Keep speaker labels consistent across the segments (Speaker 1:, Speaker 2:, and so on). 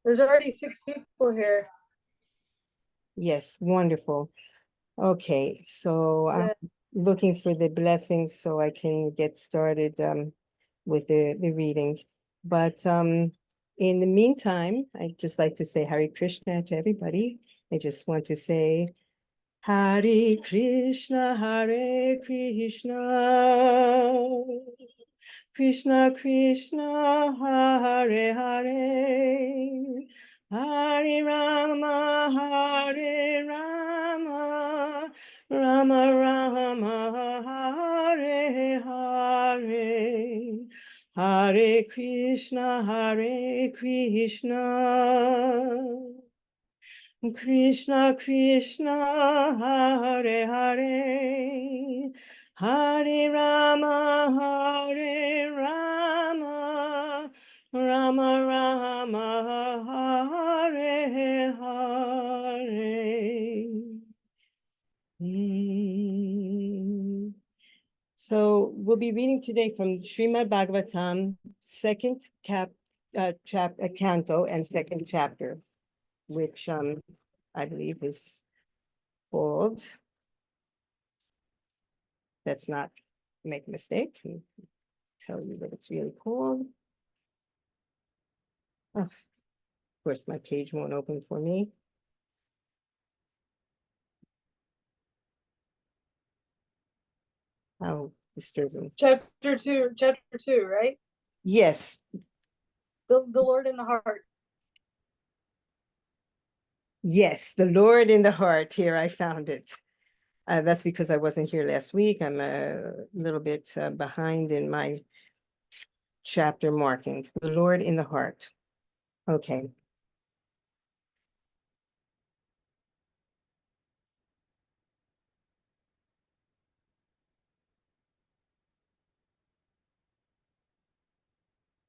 Speaker 1: There's already 6 people here.
Speaker 2: Yes, wonderful. Okay, so I'm looking for the blessings so I can get started with the reading. But in the meantime, I'd just like to say Hare Krishna to everybody. I just want to say Hare Krishna, Hare Krishna, Krishna Krishna, Hare Hare, Hare Rama, Hare Rama, Rama Rama, Hare Hare, Hare Krishna, Hare Krishna. Krishna Krishna Hare Hare, Hare Rama, Hare Rama, Rama Rama, Hare Hare. So we'll be reading today from Srimad Bhagavatam, second canto and second chapter, which I believe is called, let's not make a mistake, and tell you what it's really called. Oh, of course, my page won't open for me. How disturbing.
Speaker 1: Chapter two, right?
Speaker 2: Yes.
Speaker 1: The Lord in the heart.
Speaker 2: Yes, the Lord in the heart. Here, I found it. That's because I wasn't here last week. I'm a little bit behind in my chapter marking. The Lord in the heart. Okay.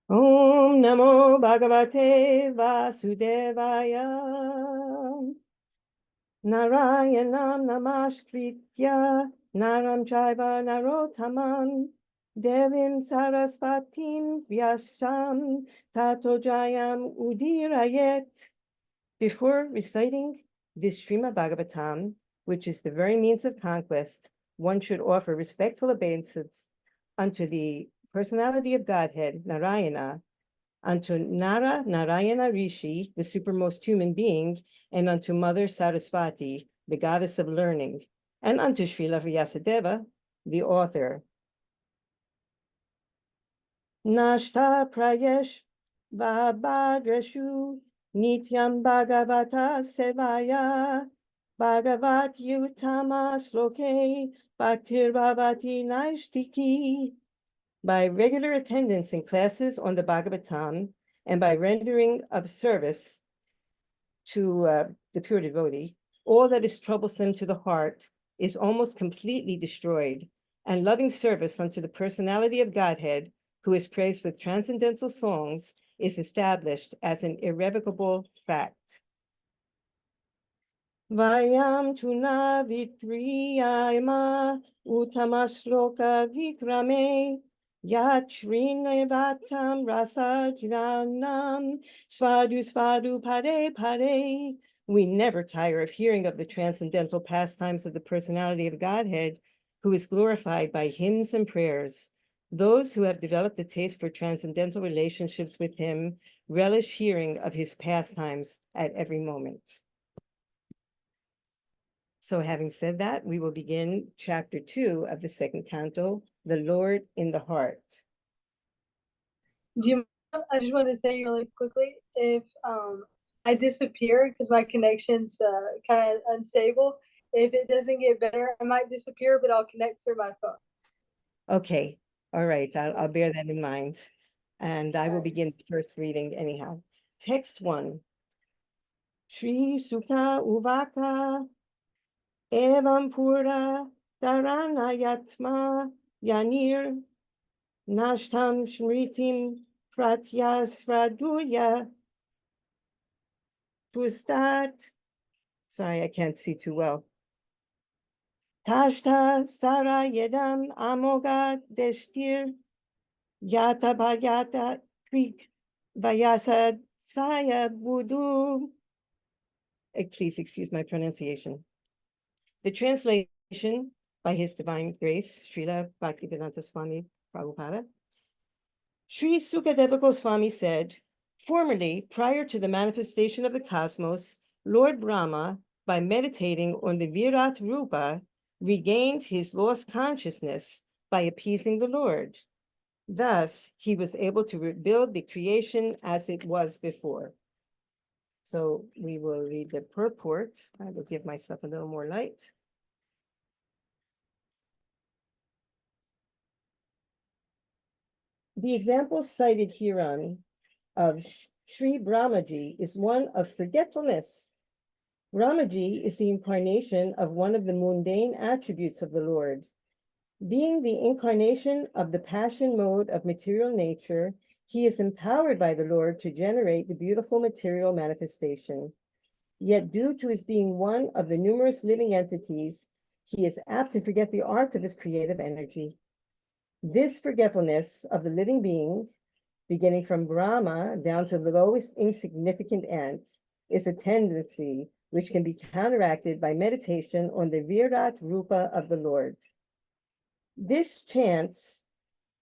Speaker 2: Om Namo Bhagavate Vasudevaya. Narayanam Namaskritya Naram Chaiva Narottamam Devim Sarasvatim Vyasam Tato Jayam Udirayet. Before reciting this Srimad Bhagavatam, which is the very means of conquest, one should offer respectful obeisance unto the personality of Godhead, Narayana, unto Narayana Rishi, the supermost human being, and unto Mother Sarasvati, the goddess of learning, and unto Srila Vyasadeva, the author. Nashta Prayesh Vabhadreshu Nityam Bhagavata Sevaya Bhagavat Yutama Sloke Bhaktir Bhavati Naishtiki. By regular attendance in classes on the Bhagavatam and by rendering of service to the pure devotee, all that is troublesome to the heart is almost completely destroyed, and loving service unto the personality of Godhead, who is praised with transcendental songs, is established as an irrevocable fact. Vayam tuna vitriyama utamashloka vikrame Yachrinevatam rasajnanam svadu svadu pade pade. We never tire of hearing of the transcendental pastimes of the personality of Godhead, who is glorified by hymns and prayers. Those who have developed a taste for transcendental relationships with him relish hearing of his pastimes at every moment. So having said that, we will begin chapter 2 of the second canto, The Lord in the Heart.
Speaker 1: I just want to say really quickly, if I disappear because my connection's kind of unstable, if it doesn't get better, I might disappear, but I'll connect through my phone.
Speaker 2: Okay, all right, I'll bear that in mind. And I will begin the first reading anyhow. Text 1. Shri Sukha Uvaka Evam Pura Dharanayatma Yanir Nashtam Shmritim Pratyasraduya Pustat. Sorry, I can't see too well. Tashta Sara Yedam Amoga Deshtir Yata Bhayata Krik Vayasad Vyasaya Buddhu. Please excuse my pronunciation. The translation by His Divine Grace, Srila Bhaktivedanta Swami Prabhupada. Sri Sukadeva Goswami said, formerly, prior to the manifestation of the cosmos, Lord Brahma, by meditating on the Virat Rupa, regained his lost consciousness by appeasing the Lord. Thus, he was able to rebuild the creation as it was before. So we will read the purport. I will give myself a little more light. The example cited herein of Sri Brahmaji is one of forgetfulness. Brahmaji is the incarnation of one of the mundane attributes of the Lord. Being the incarnation of the passion mode of material nature, he is empowered by the Lord to generate the beautiful material manifestation. Yet due to his being one of the numerous living entities, he is apt to forget the art of his creative energy. This forgetfulness of the living beings, beginning from Brahma down to the lowest insignificant ant, is a tendency which can be counteracted by meditation on the Virat Rupa of the Lord. This chance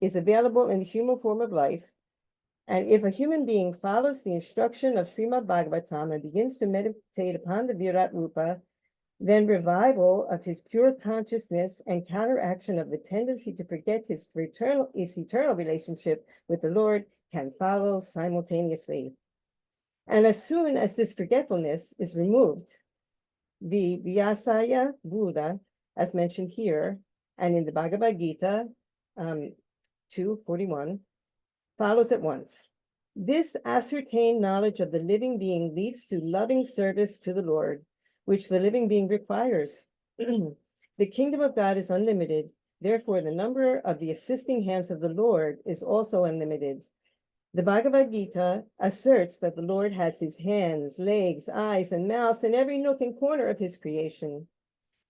Speaker 2: is available in the human form of life, and if a human being follows the instruction of Srimad Bhagavatam and begins to meditate upon the Virat Rupa, then revival of his pure consciousness and counteraction of the tendency to forget his eternal relationship with the Lord can follow simultaneously. And as soon as this forgetfulness is removed, the Vyasaya Buddha, as mentioned here, and in the Bhagavad Gita 2:41, follows at once. This ascertained knowledge of the living being leads to loving service to the Lord, which the living being requires. The kingdom of God is unlimited. Therefore, the number of the assisting hands of the Lord is also unlimited. The Bhagavad Gita asserts that the Lord has his hands, legs, eyes, and mouths in every nook and corner of his creation.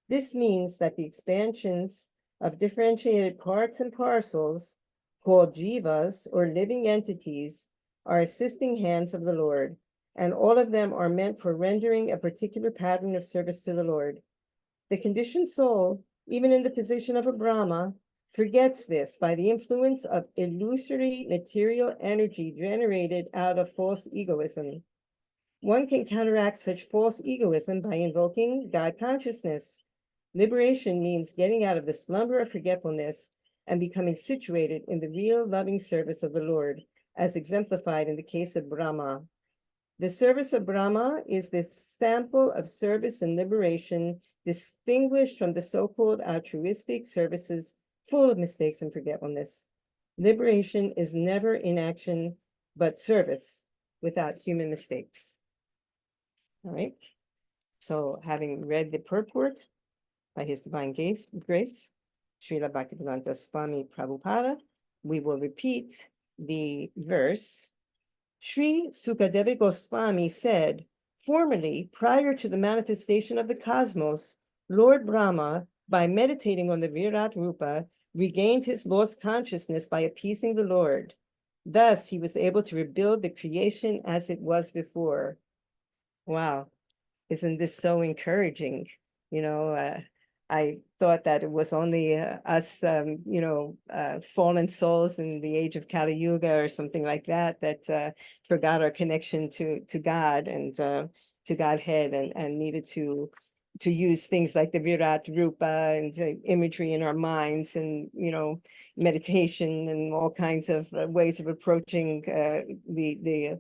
Speaker 2: This means that the expansions of differentiated parts and parcels, called jivas or living entities, are assisting hands of the Lord, and all of them are meant for rendering a particular pattern of service to the Lord. The conditioned soul, even in the position of a Brahma, forgets this by the influence of illusory material energy generated out of false egoism. One can counteract such false egoism by invoking God consciousness. Liberation means getting out of the slumber of forgetfulness and becoming situated in the real loving service of the Lord, as exemplified in the case of Brahma. The service of Brahma is the sample of service and liberation, distinguished from the so-called altruistic services full of mistakes and forgetfulness. Liberation is never inaction, but service without human mistakes. All right. So having read the purport by His Divine Grace, Srila Bhaktivedanta Swami Prabhupada, we will repeat the verse. Sri Sukadeva Goswami said, formerly, prior to the manifestation of the cosmos, Lord Brahma, by meditating on the Virat Rupa, regained his lost consciousness by appeasing the Lord. Thus, he was able to rebuild the creation as it was before. Wow. Isn't this so encouraging? I thought that it was only us, fallen souls in the age of Kali Yuga or something like that, that forgot our connection to God and to Godhead and needed to use things like the Virat Rupa and imagery in our minds and, meditation and all kinds of ways of approaching the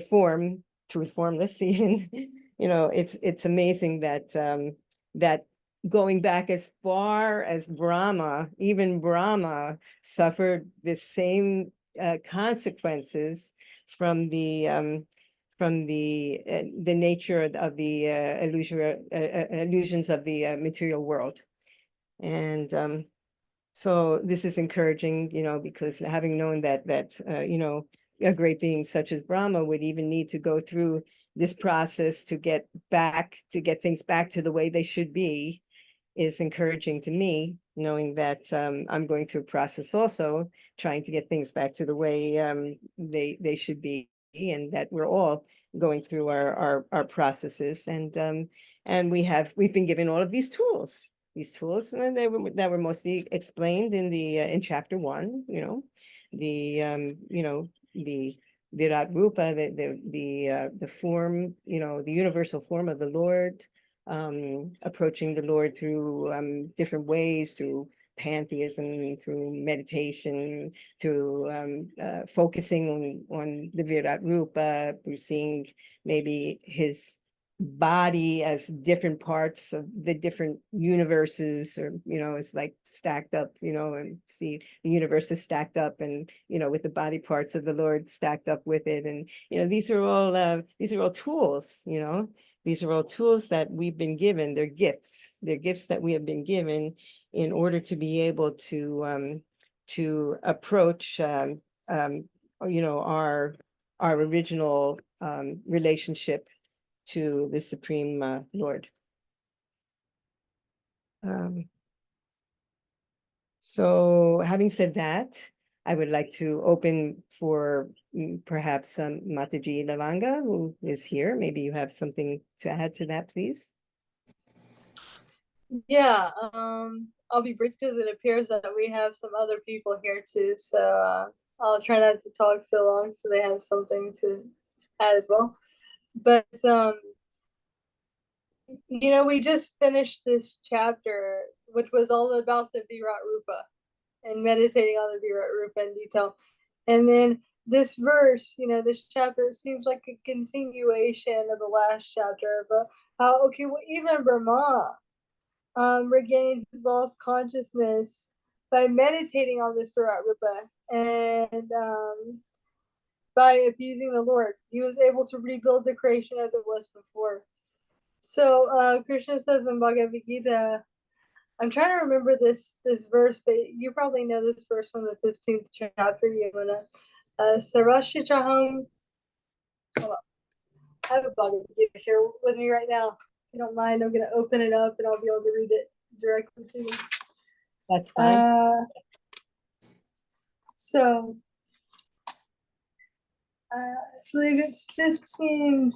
Speaker 2: form, truth formless even. It's amazing that that going back as far as Brahma, even Brahma suffered the same consequences from the nature of the illusions of the material world. And so this is encouraging, because having known that a great being such as Brahma would even need to go through this process to get things back to the way they should be is encouraging to me, knowing that I'm going through a process also, trying to get things back to the way they should be. and that we're all going through our processes. And we've been given all of these tools. These tools, and that were mostly explained in the in chapter 1, the Virat Rupa, the form, the universal form of the Lord, approaching the Lord through different ways, through pantheism, through meditation, through focusing on the Virat Rupa, through seeing maybe his body as different parts of the different universes, or it's like stacked up, and see the universe is stacked up, and with the body parts of the Lord stacked up with it. And these are all tools. These are all tools that we've been given. They're gifts. They're gifts that we have been given in order to be able to approach our original relationship to the Supreme Lord. So having said that, I would like to open for perhaps Mataji Lavanga, who is here. Maybe you have something to add to that, please.
Speaker 1: Yeah, I'll be brief because it appears that we have some other people here too. So I'll try not to talk so long so they have something to add as well. But we just finished this chapter, which was all about the Virat Rupa and meditating on the Virat Rupa in detail. And then this verse, this chapter seems like a continuation of the last chapter about how, even Brahma regained his lost consciousness by meditating on this Virat Rupa and by abusing the Lord. He was able to rebuild the creation as it was before. So Krishna says in Bhagavad Gita, I'm trying to remember this verse, but you probably know this verse from the 15th chapter, Yamuna. Sarashitaham. Hold on. I have a Bhagavad Gita here with me right now. If you don't mind, I'm going to open it up and I'll be able to read it directly to you.
Speaker 2: That's fine.
Speaker 1: So I believe it's 15,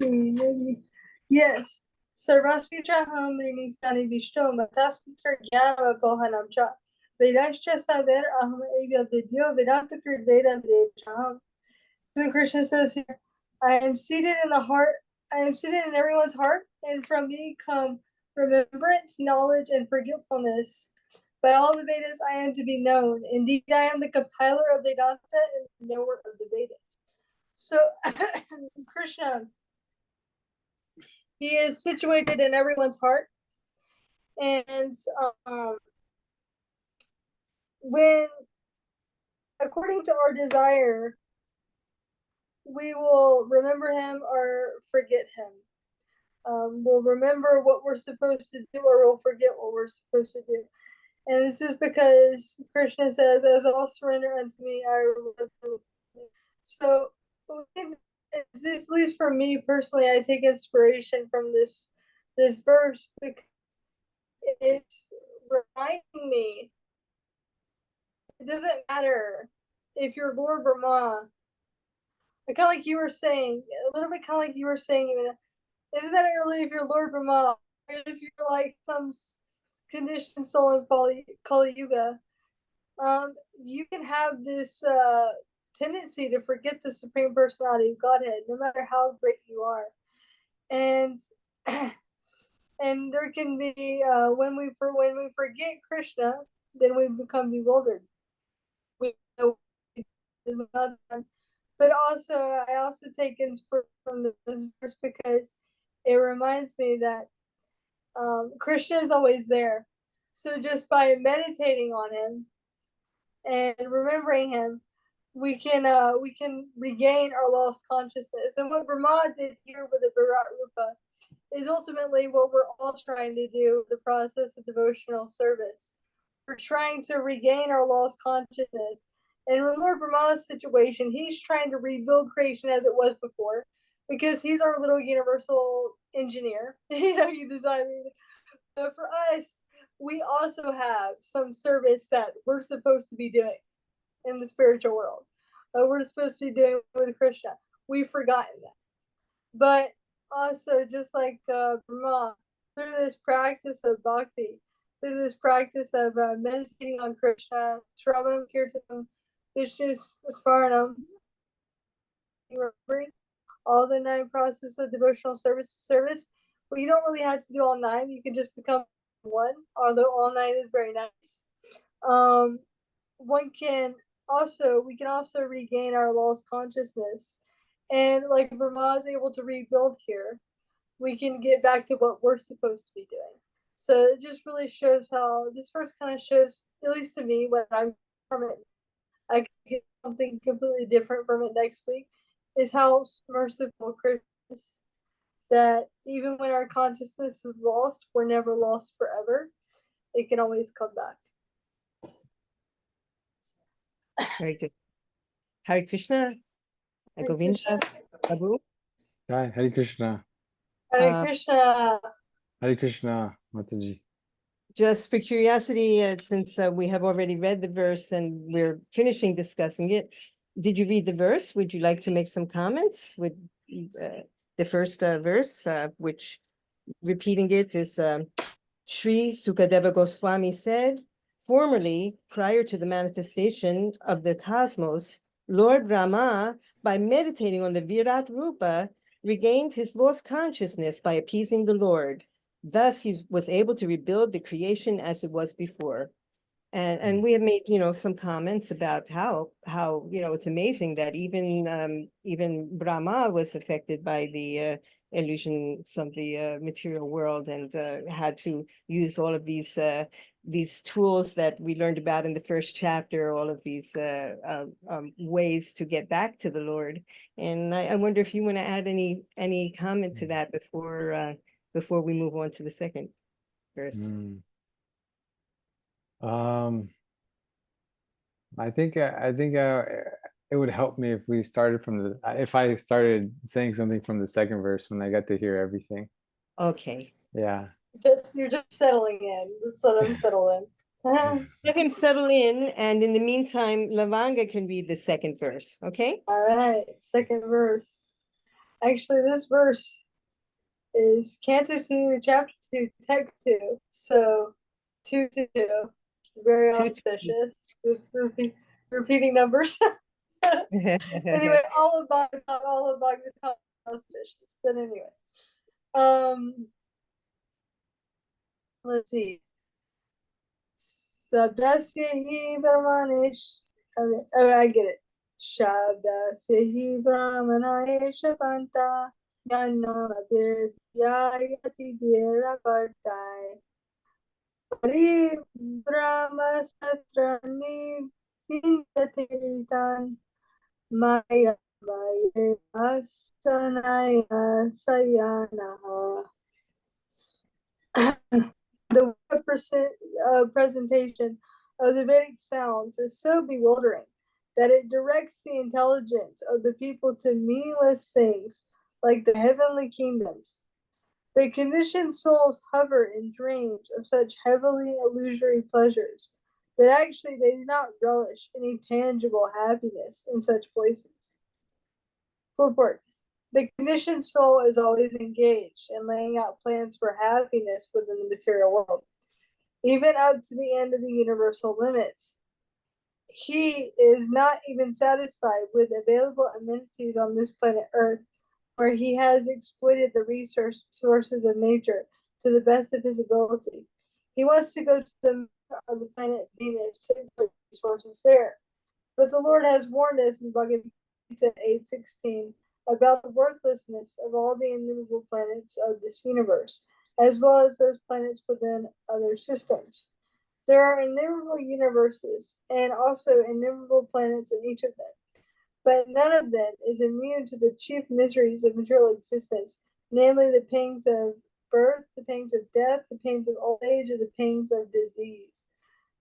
Speaker 1: maybe. Yes. Sarvashtraham Rinistani Vishto Matasmitra Gyana Pohanam Cha Vedashtra Saber Aham Ega Vidyo Vedanta Veda Vedacham. The Krishna says here, I am seated in everyone's heart, and from me come remembrance, knowledge, and forgetfulness. By all the Vedas I am to be known. Indeed, I am the compiler of Vedanta and the knower of the Vedas. So Krishna, he is situated in everyone's heart. And when, according to our desire, we will remember him or forget him. We'll remember what we're supposed to do, or we'll forget what we're supposed to do. And this is because Krishna says, as all surrender unto me, I will. So, at least for me personally, I take inspiration from this verse because it's reminding me it doesn't matter if you're Lord Brahma, kind of like you were saying, a little bit kind of like you were saying, even it doesn't matter really if you're Lord Brahma, or if you're like some conditioned soul in Kali Yuga. You can have this tendency to forget the Supreme Personality of Godhead, no matter how great you are. And and there can be when we forget Krishna, then we become bewildered. We know is not done. But also, I also take inspiration from this verse because it reminds me that Krishna is always there. So just by meditating on him and remembering him, we can regain our lost consciousness. And what Brahma did here with the Virat Rupa is ultimately what we're all trying to do with the process of devotional service. We're trying to regain our lost consciousness. And in Lord Brahma's situation, he's trying to rebuild creation as it was before, because he's our little universal engineer. He designed it. But for us, we also have some service that we're supposed to be doing in the spiritual world. we're supposed to be doing with Krishna. We've forgotten that. But also, just like Brahma, through this practice of bhakti, through this practice of meditating on Krishna, Shravanam Kirtanam, Vishnu Smaranam, remembering all the 9 processes of devotional service. Well, you don't really have to do all 9. You can just become one, although all 9 is very nice. We can also regain our lost consciousness. And like Brahma is able to rebuild here, we can get back to what we're supposed to be doing. So it just really shows how this verse kind of shows, at least to me, when I'm from it, I could get something completely different from it next week, is how merciful Krishna is. That even when our consciousness is lost, we're never lost forever. It can always come back.
Speaker 2: Very good. Hare Krishna, Govinda, Prabhu.
Speaker 3: Hi, Hare Krishna.
Speaker 1: Hare Krishna.
Speaker 3: Hare Krishna, Mataji.
Speaker 2: Just for curiosity, since we have already read the verse and we're finishing discussing it, did you read the verse? Would you like to make some comments with the first verse, which repeating it is Sri Sukadeva Goswami said, formerly, prior to the manifestation of the cosmos, Lord Rama, by meditating on the Virat Rupa, regained his lost consciousness by appeasing the Lord. Thus, he was able to rebuild the creation as it was before. And we have made, some comments about how it's amazing that even Brahma was affected by the illusions of the material world and had to use all of these tools that we learned about in the first chapter, all of these ways to get back to the Lord. And I wonder if you want to add any comment to that before we move on to the second verse.
Speaker 3: I think it would help me if we started if I started saying something from the second verse when I got to hear everything.
Speaker 2: Okay.
Speaker 3: Yeah.
Speaker 1: You're just settling in. Let's let him settle in.
Speaker 2: Let him settle in, and in the meantime, Lavanga can read the second verse, okay?
Speaker 1: All right, second verse. Actually, this verse is Canto 2, Chapter 2, Text 2. So 2 to 2. Very auspicious. Repeating numbers. Anyway, all of Bhagavad is auspicious. But anyway. Let's see. Sabdasya hi brahmanesh. Oh, I get it. Shabdasya hi brahmanesh panta. Jnana vidyayati dhyera kartai. Pari brahma satrani vindyateritan. Maya maya asanaya sayanaha. The presentation of the Vedic sounds is so bewildering that it directs the intelligence of the people to meaningless things like the heavenly kingdoms. The conditioned souls hover in dreams of such heavily illusory pleasures that actually they do not relish any tangible happiness in such places. Purport. The conditioned soul is always engaged in laying out plans for happiness within the material world, even up to the end of the universal limits. He is not even satisfied with available amenities on this planet Earth, where he has exploited the resources of nature to the best of his ability. He wants to go to the planet Venus to exploit resources there. But the Lord has warned us in Bhagavad Gita 8:16 about the worthlessness of all the innumerable planets of this universe, as well as those planets within other systems. There are innumerable universes and also innumerable planets in each of them, but none of them is immune to the chief miseries of material existence, namely the pangs of birth, the pangs of death, the pangs of old age, and the pangs of disease.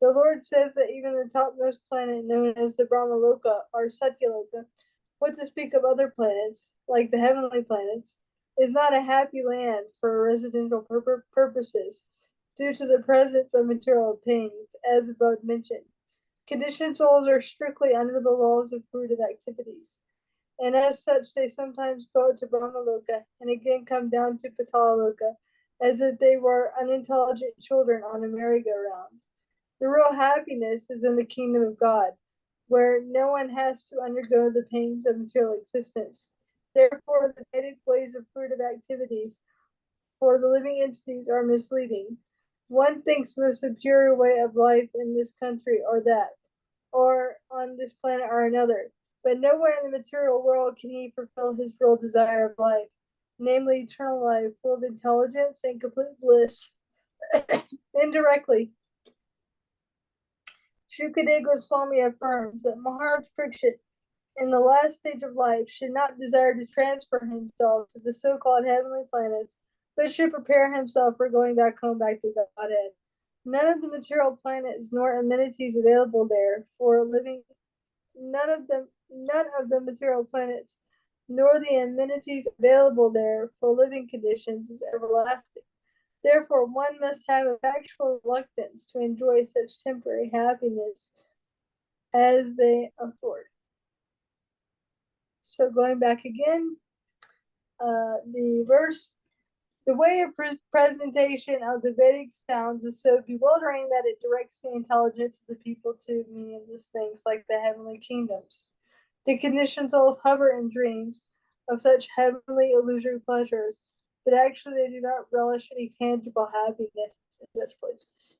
Speaker 1: The Lord says that even the topmost planet known as the Brahmaloka or Satyaloka, what to speak of other planets, like the heavenly planets, is not a happy land for residential purposes due to the presence of material pangs, as above mentioned. Conditioned souls are strictly under the laws of fruitive activities, and as such they sometimes go to Brahmaloka and again come down to Pataloka, as if they were unintelligent children on a merry-go-round. The real happiness is in the kingdom of God, where no one has to undergo the pains of material existence. Therefore, the Vedic ways of fruitive activities for the living entities are misleading. One thinks the superior way of life in this country or that, or on this planet or another, but nowhere in the material world can he fulfill his real desire of life, namely eternal life, full of intelligence and complete bliss. Indirectly, Shukadeva Goswami affirms that Maharaj Parikshit in the last stage of life should not desire to transfer himself to the so-called heavenly planets, but should prepare himself for going back home, back to Godhead. None of the material planets nor amenities available there for living, none of the material planets nor the amenities available there for living conditions is everlasting. Therefore, one must have a factual reluctance to enjoy such temporary happiness as they afford. So going back again, the verse, the way of presentation of the Vedic sounds is so bewildering that it directs the intelligence of the people to meaningless things like the heavenly kingdoms. The conditioned souls hover in dreams of such heavenly illusory pleasures, but actually they do not relish any tangible happiness in such places.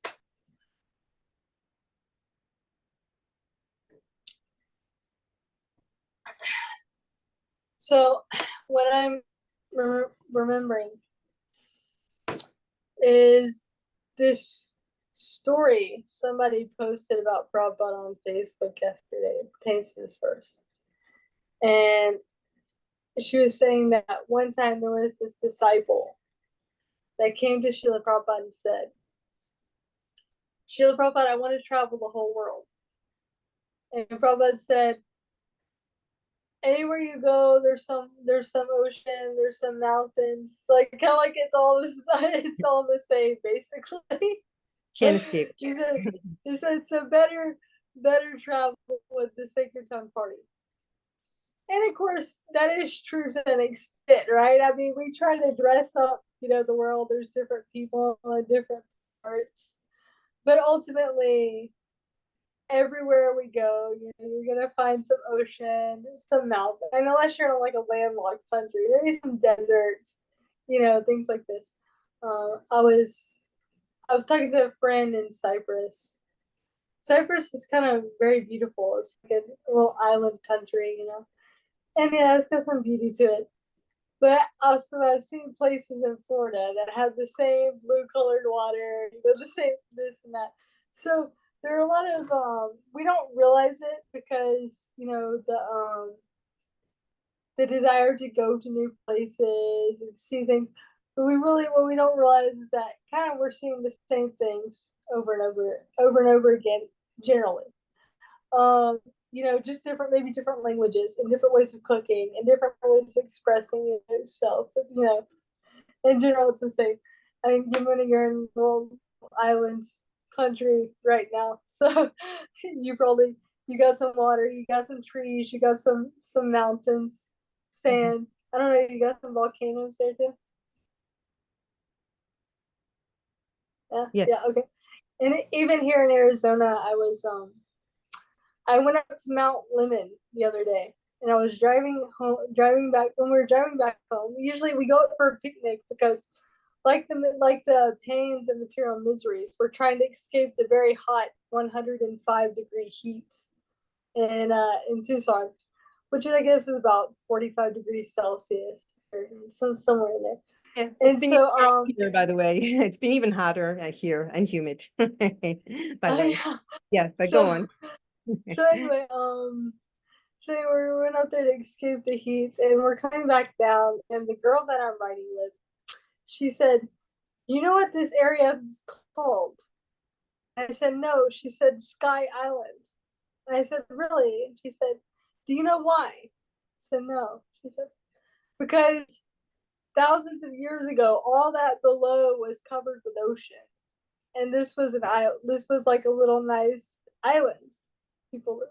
Speaker 1: So, what I'm remembering is this story somebody posted about Prabhupada on Facebook yesterday. It pertains to this verse. And she was saying that one time there was this disciple that came to Srila Prabhupada and said, Srila Prabhupada, I want to travel the whole world. And Prabhupada said, anywhere you go, there's some ocean, there's some mountains, like kind of like it's all the same basically.
Speaker 2: Can't escape.
Speaker 1: He said so better travel with the Sacred Tongue Party. And of course, that is true to an extent, right? I mean, we try to dress up, the world. There's different people in different parts, but ultimately, everywhere we go, you're gonna find some ocean, some mountain, and unless you're in like a landlocked country, maybe some deserts, things like this. I was talking to a friend in Cyprus. Cyprus is kind of very beautiful. It's like a little island country, and yeah, it's got some beauty to it. But also, I've seen places in Florida that have the same blue-colored water, the same this and that. So there are a lot of we don't realize it because the desire to go to new places and see things. But what we don't realize is that kind of we're seeing the same things over and over again, generally. Just maybe different languages and different ways of cooking and different ways of expressing yourself. But, in general, it's the same. I mean, given you're in a little island country right now, so you got some water, you got some trees, you got some mountains, sand. I don't know, you got some volcanoes there too. Yeah, okay. And even here in Arizona, I went up to Mount Lemon the other day, and I was driving back. When we were driving back home, usually we go for a picnic because, like the pains and material miseries, we're trying to escape the very hot 105-degree heat in Tucson, which I guess is about 45 degrees Celsius or somewhere in there.
Speaker 2: Yeah,
Speaker 1: and so
Speaker 2: here, by the way, it's been even hotter here and humid. By the way, yeah, but go on.
Speaker 1: So anyway, we went up there to escape the heat, and we're coming back down. And the girl that I'm riding with, she said, "You know what this area is called?" And I said, "No." She said, "Sky Island." And I said, "Really?" And she said, "Do you know why?" I said, "No." She said, "Because thousands of years ago, all that below was covered with ocean, and this was an island. This was like a little nice island." people live.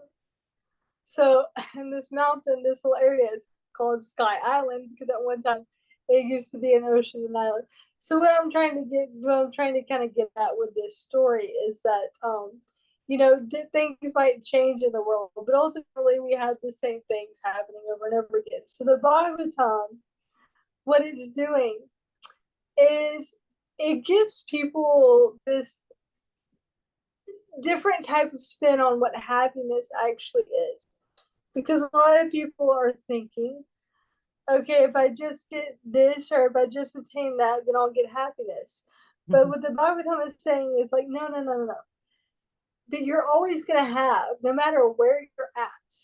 Speaker 1: So in this mountain, this little area is called Sky Island because at one time it used to be an ocean and island. So what I'm trying to kind of get at with this story is that things might change in the world, but ultimately we have the same things happening over and over again. So the Bhagavatam, what it's doing is it gives people this different type of spin on what happiness actually is. Because a lot of people are thinking, okay, if I just get this or if I just attain that, then I'll get happiness. But what the Bhagavatam is saying is like, no, no, no, no, no. That you're always going to have, no matter where you're at,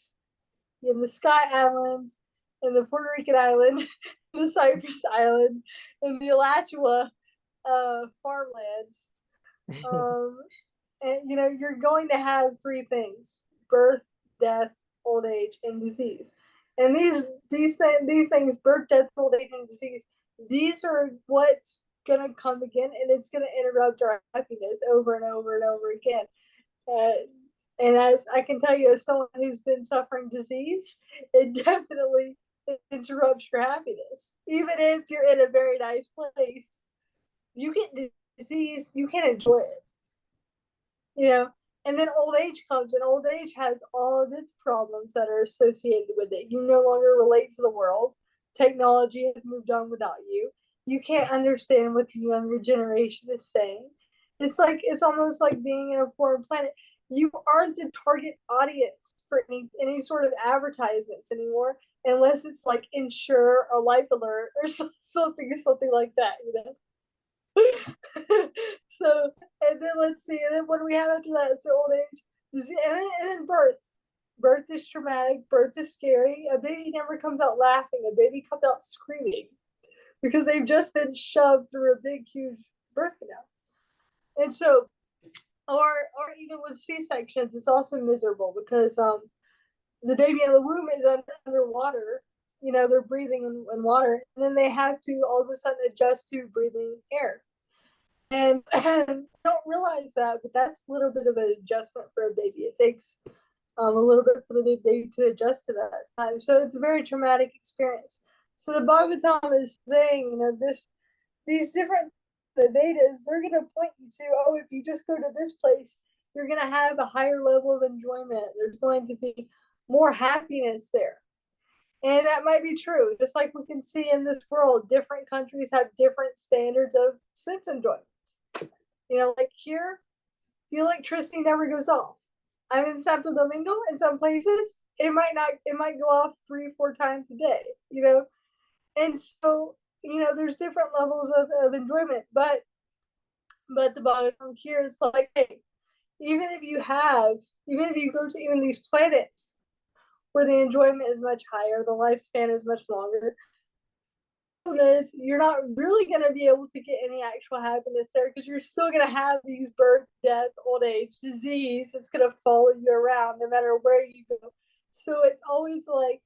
Speaker 1: in the Sky Island, in the Puerto Rican island, in the Cyprus island, in the Alachua farmlands, and you're going to have three things: birth, death, old age, and disease. And these things, birth, death, old age, and disease, these are what's gonna come again, and it's gonna interrupt our happiness over and over and over again. And as I can tell you, as someone who's been suffering disease, it definitely interrupts your happiness. Even if you're in a very nice place, you get disease, you can't enjoy it. And then old age comes, and old age has all of its problems that are associated with it. You no longer relate to the world. Technology has moved on without you. You can't understand what the younger generation is saying. It's almost like being in a foreign planet. You aren't the target audience for any sort of advertisements anymore, unless it's like Insure or Life Alert or something like that. So, and then let's see, and then what do we have after that? So old age, and then birth. Birth is traumatic. Birth is scary. A baby never comes out laughing. A baby comes out screaming because they've just been shoved through a big, huge birth canal. And so, or even with C-sections, it's also miserable because the baby in the womb is underwater. They're breathing in water, and then they have to all of a sudden adjust to breathing air. And don't realize that, but that's a little bit of an adjustment for a baby. It takes a little bit for the baby to adjust to that time. So it's a very traumatic experience. So the Bhagavatam is saying, these different, the Vedas, they're going to point you to, oh, if you just go to this place, you're going to have a higher level of enjoyment. There's going to be more happiness there. And that might be true. Just like we can see in this world, different countries have different standards of sense enjoyment. Like here, the electricity never goes off. I'm in Santo Domingo. In some places, it might go off 3-4 times a day. And so there's different levels of enjoyment. But the bottom here is like, hey, even if you go to even these planets where the enjoyment is much higher, the lifespan is much longer, is you're not really going to be able to get any actual happiness there because you're still going to have these birth, death, old age, disease. It's going to follow you around no matter where you go. So it's always like,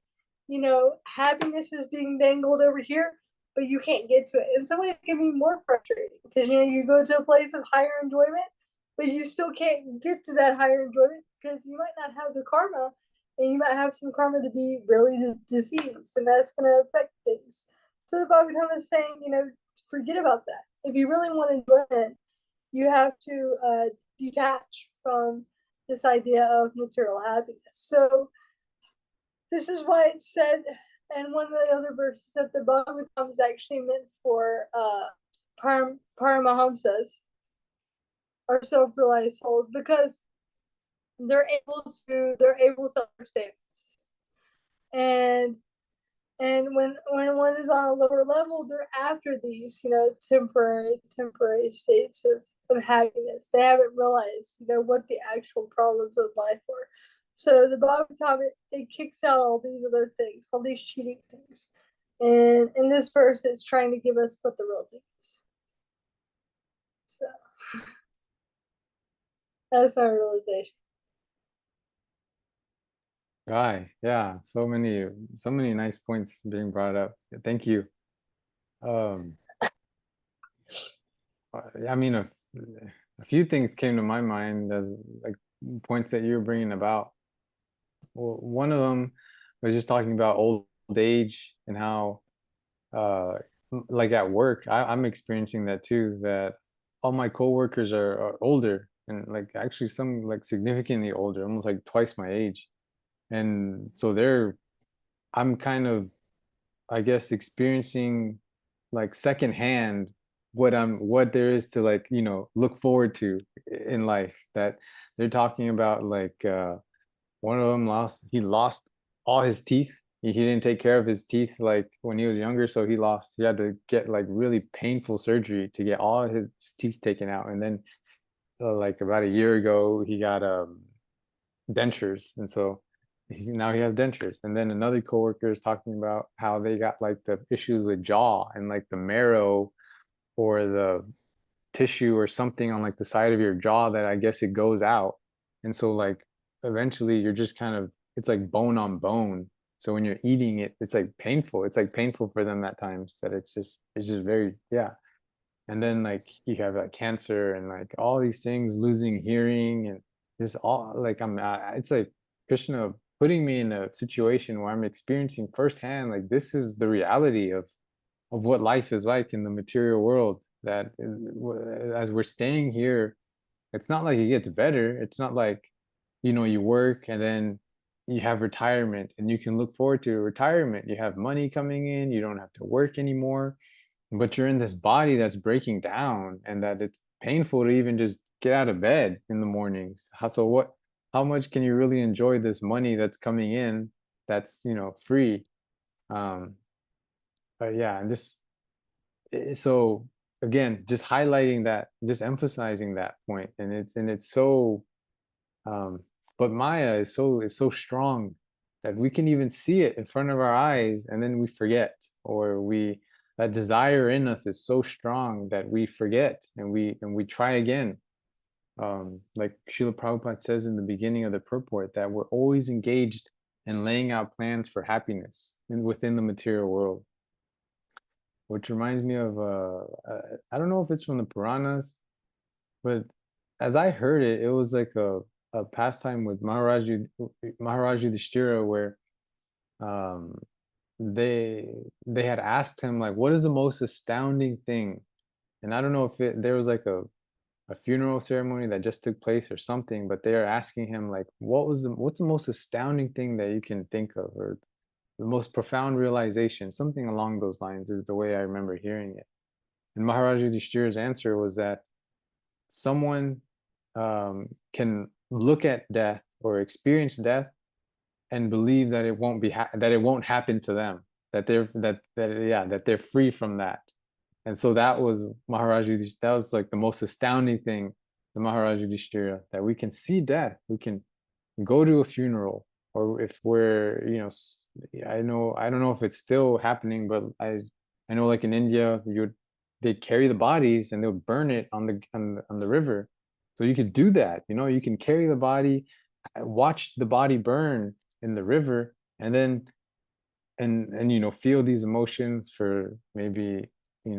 Speaker 1: happiness is being dangled over here, but you can't get to it. In some ways, it can be more frustrating because, you go to a place of higher enjoyment, but you still can't get to that higher enjoyment because you might not have the karma, and you might have some karma to be really diseased, and that's going to affect things. So the Bhagavatam is saying, forget about that. If you really want enjoyment, you have to detach from this idea of material happiness. So this is why it said, and one of the other verses, that the Bhagavatam is actually meant for Paramahamsas, or self-realized souls, because they're able to understand this. And when one is on a lower level, they're after these, temporary states of happiness. They haven't realized, what the actual problems of life are. So the Bhagavatam, it kicks out all these other things, all these cheating things. And in this verse, it's trying to give us what the real thing is. So that's my realization.
Speaker 3: Right. Yeah. So many nice points being brought up. Thank you. I mean, a few things came to my mind as like points that you were bringing about. one of them was just talking about old age and how uh like at work I'm experiencing that too, that all my coworkers are older, and like actually some like significantly older, almost like twice my age. And so I'm kind of, I guess, experiencing like secondhand what there is to, like, look forward to in life. That they're talking about, like, one of them he lost all his teeth. He didn't take care of his teeth like when he was younger, so he had to get like really painful surgery to get all his teeth taken out. And then like about a year ago he got dentures, and so now he has dentures. And then another coworker is talking about how they got like the issues with jaw, and like the marrow or the tissue or something on like the side of your jaw, that I guess it goes out. And so like eventually you're just kind of, it's like bone on bone. So when you're eating it, it's like painful. It's like painful for them at times, that it's just very, yeah. And then like you have like cancer and like all these things, losing hearing, and just all like it's like Krishna putting me in a situation where I'm experiencing firsthand, like this is the reality of what life is like in the material world. That as we're staying here, it's not like it gets better. It's not like, you work and then you have retirement and you can look forward to retirement. You have money coming in, you don't have to work anymore, but you're in this body that's breaking down, and that it's painful to even just get out of bed in the mornings. How much can you really enjoy this money that's coming in, that's, free? Um, but yeah, and just so again, just highlighting that, just emphasizing that point. And it's so um but Maya is so strong that we can even see it in front of our eyes, and then we forget, or that desire in us is so strong that we forget, and we try again. Like Srila Prabhupada says in the beginning of the purport, that we're always engaged in laying out plans for happiness within the material world. Which reminds me of I don't know if it's from the Puranas, but as I heard it, it was like a pastime with Maharaj Yudhishthira, where um they they had asked him, like, what is the most astounding thing? And I don't know if there was like a funeral ceremony that just took place or something, but they are asking him, like, what's the most astounding thing that you can think of, or the most profound realization, something along those lines is the way I remember hearing it. And Maharaj Yudhishthira's answer was that someone can look at death or experience death and believe that that it won't happen to them, that they're free from that. And so that was Maharaj Yudhishthira. That was like the most astounding thing, the Maharaj Yudhishthira, that we can see death, we can go to a funeral, or if we're, I don't know if it's still happening, but I know like in India, they carry the bodies and they'll burn it on the river. So you could do that, you can carry the body, watch the body burn in the river, and then feel these emotions for maybe,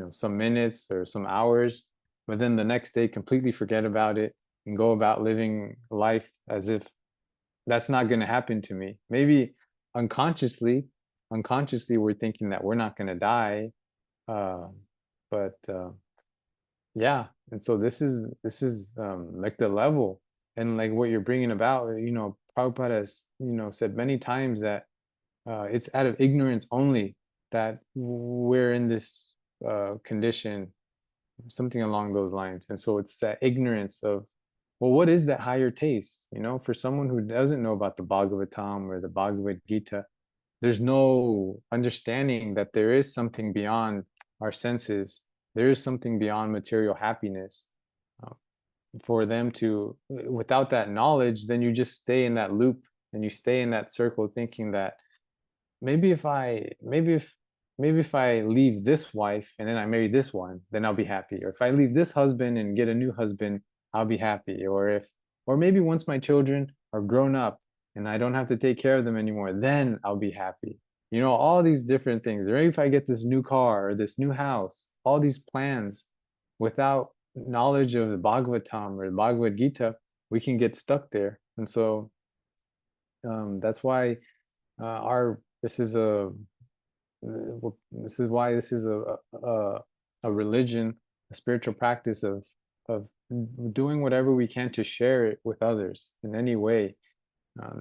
Speaker 3: some minutes or some hours, but then the next day completely forget about it and go about living life as if that's not going to happen to me. Maybe unconsciously we're thinking that we're not going to die. uh, but yeah. And so this is like the level, and like what you're bringing about. Prabhupada has, said many times that it's out of ignorance only that we're in this condition, something along those lines. And so it's that ignorance of, well, what is that higher taste? For someone who doesn't know about the Bhagavatam or the Bhagavad Gita, there's no understanding that there is something beyond our senses. There is something beyond material happiness. Uh, for them to, without that knowledge, then you just stay in that loop, and you stay in that circle, thinking that maybe if I leave this wife and then I marry this one, then I'll be happy. Or if I leave this husband and get a new husband, I'll be happy. Or maybe once my children are grown up and I don't have to take care of them anymore, then I'll be happy. All these different things. Or maybe if I get this new car or this new house, all these plans, without knowledge of the Bhagavatam or the Bhagavad Gita, we can get stuck there. And so That's why our this is a this is why this is a religion, a spiritual practice of doing whatever we can to share it with others in any way.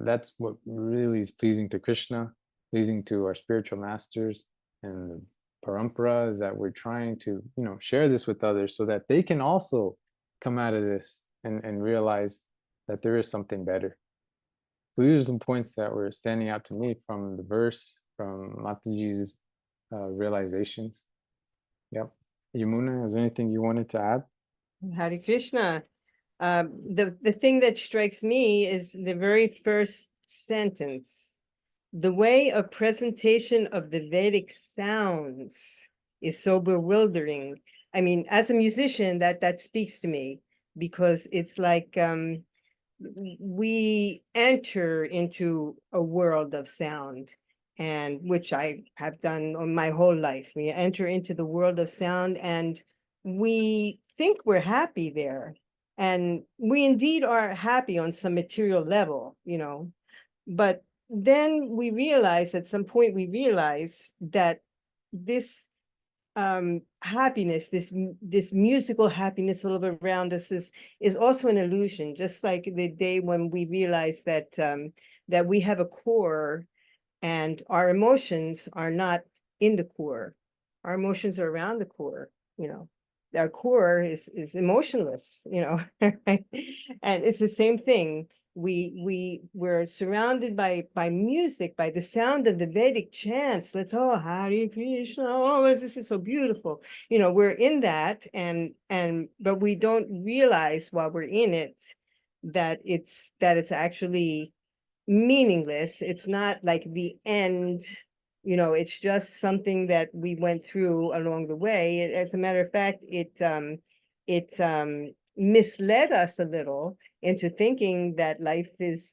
Speaker 3: That's what really is pleasing to Krishna, pleasing to our spiritual masters, and the parampara is that we're trying to, share this with others so that they can also come out of this and realize that there is something better. So these are some points that were standing out to me from the verse, from Mataji's realizations. Yep. Yamuna, is there anything you wanted to add?
Speaker 2: Hare Krishna. The thing that strikes me is the very first sentence. The way of presentation of the Vedic sounds is so bewildering. I mean, as a musician, that speaks to me, because it's like we enter into a world of sound, and which I have done on my whole life. We enter into the world of sound and we think we're happy there. And we indeed are happy on some material level, but then we realize, at some point we realize that this happiness, this musical happiness all around us is also an illusion, just like the day when we realize that that we have a core and our emotions are not in the core. Our emotions are around the core, our core is emotionless, right? And it's the same thing. We're surrounded by music, by the sound of the Vedic chants. Let's, oh, Hare Krishna, oh, this is so beautiful. We're in that, but we don't realize while we're in it that it's actually meaningless. It's not like the end, it's just something that we went through along the way. As a matter of fact, it misled us a little into thinking that life is,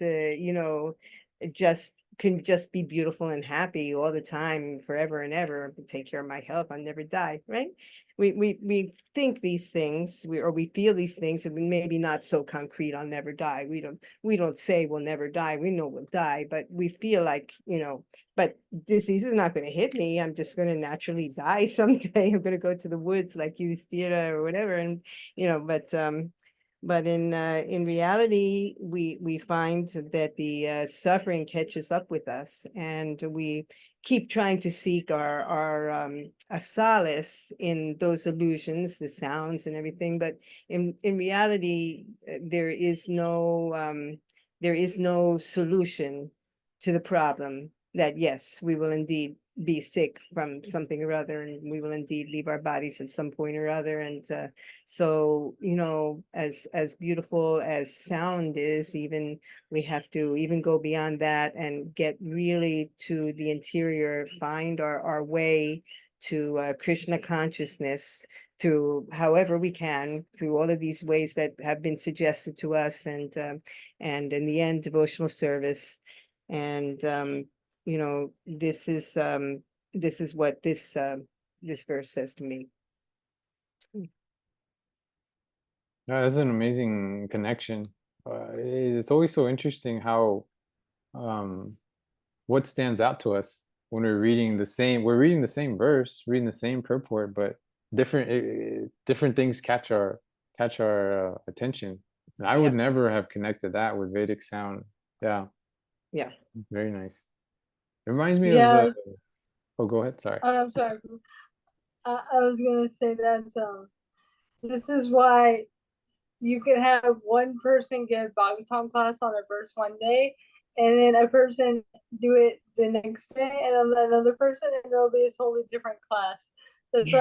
Speaker 2: can just be beautiful and happy all the time, forever and ever. Take care of my health, I'll never die, right? We think these things, or we feel these things, and maybe not so concrete. I'll never die. We don't say we'll never die. We know we'll die, but we feel like, but disease is not going to hit me. I'm just going to naturally die someday. I'm going to go to the woods like Yudhishthira or whatever. And, but in reality, we find that the suffering catches up with us, and we keep trying to seek our a solace in those illusions, the sounds and everything. But in reality, there is no solution to the problem. That yes, we will indeed be sick from something or other, and we will indeed leave our bodies at some point or other. And so, as beautiful as sound is, even we have to even go beyond that and get really to the interior, find our way to Krishna consciousness through however we can, through all of these ways that have been suggested to us, and in the end, devotional service. And this is what this verse says to me.
Speaker 3: Yeah, that's an amazing connection. It's always so interesting how what stands out to us when we're reading the same verse, reading the same purport, but different things catch our attention. And I would never have connected that with Vedic sound. Yeah.
Speaker 2: Yeah.
Speaker 3: Very nice. It reminds me of
Speaker 1: Yeah.
Speaker 3: oh, go ahead. Sorry.
Speaker 1: I'm sorry. I was gonna say that this is why you can have one person give Bhagavatam class on a verse one day, and then a person do it the next day, and another person, and there'll be a totally different class. That's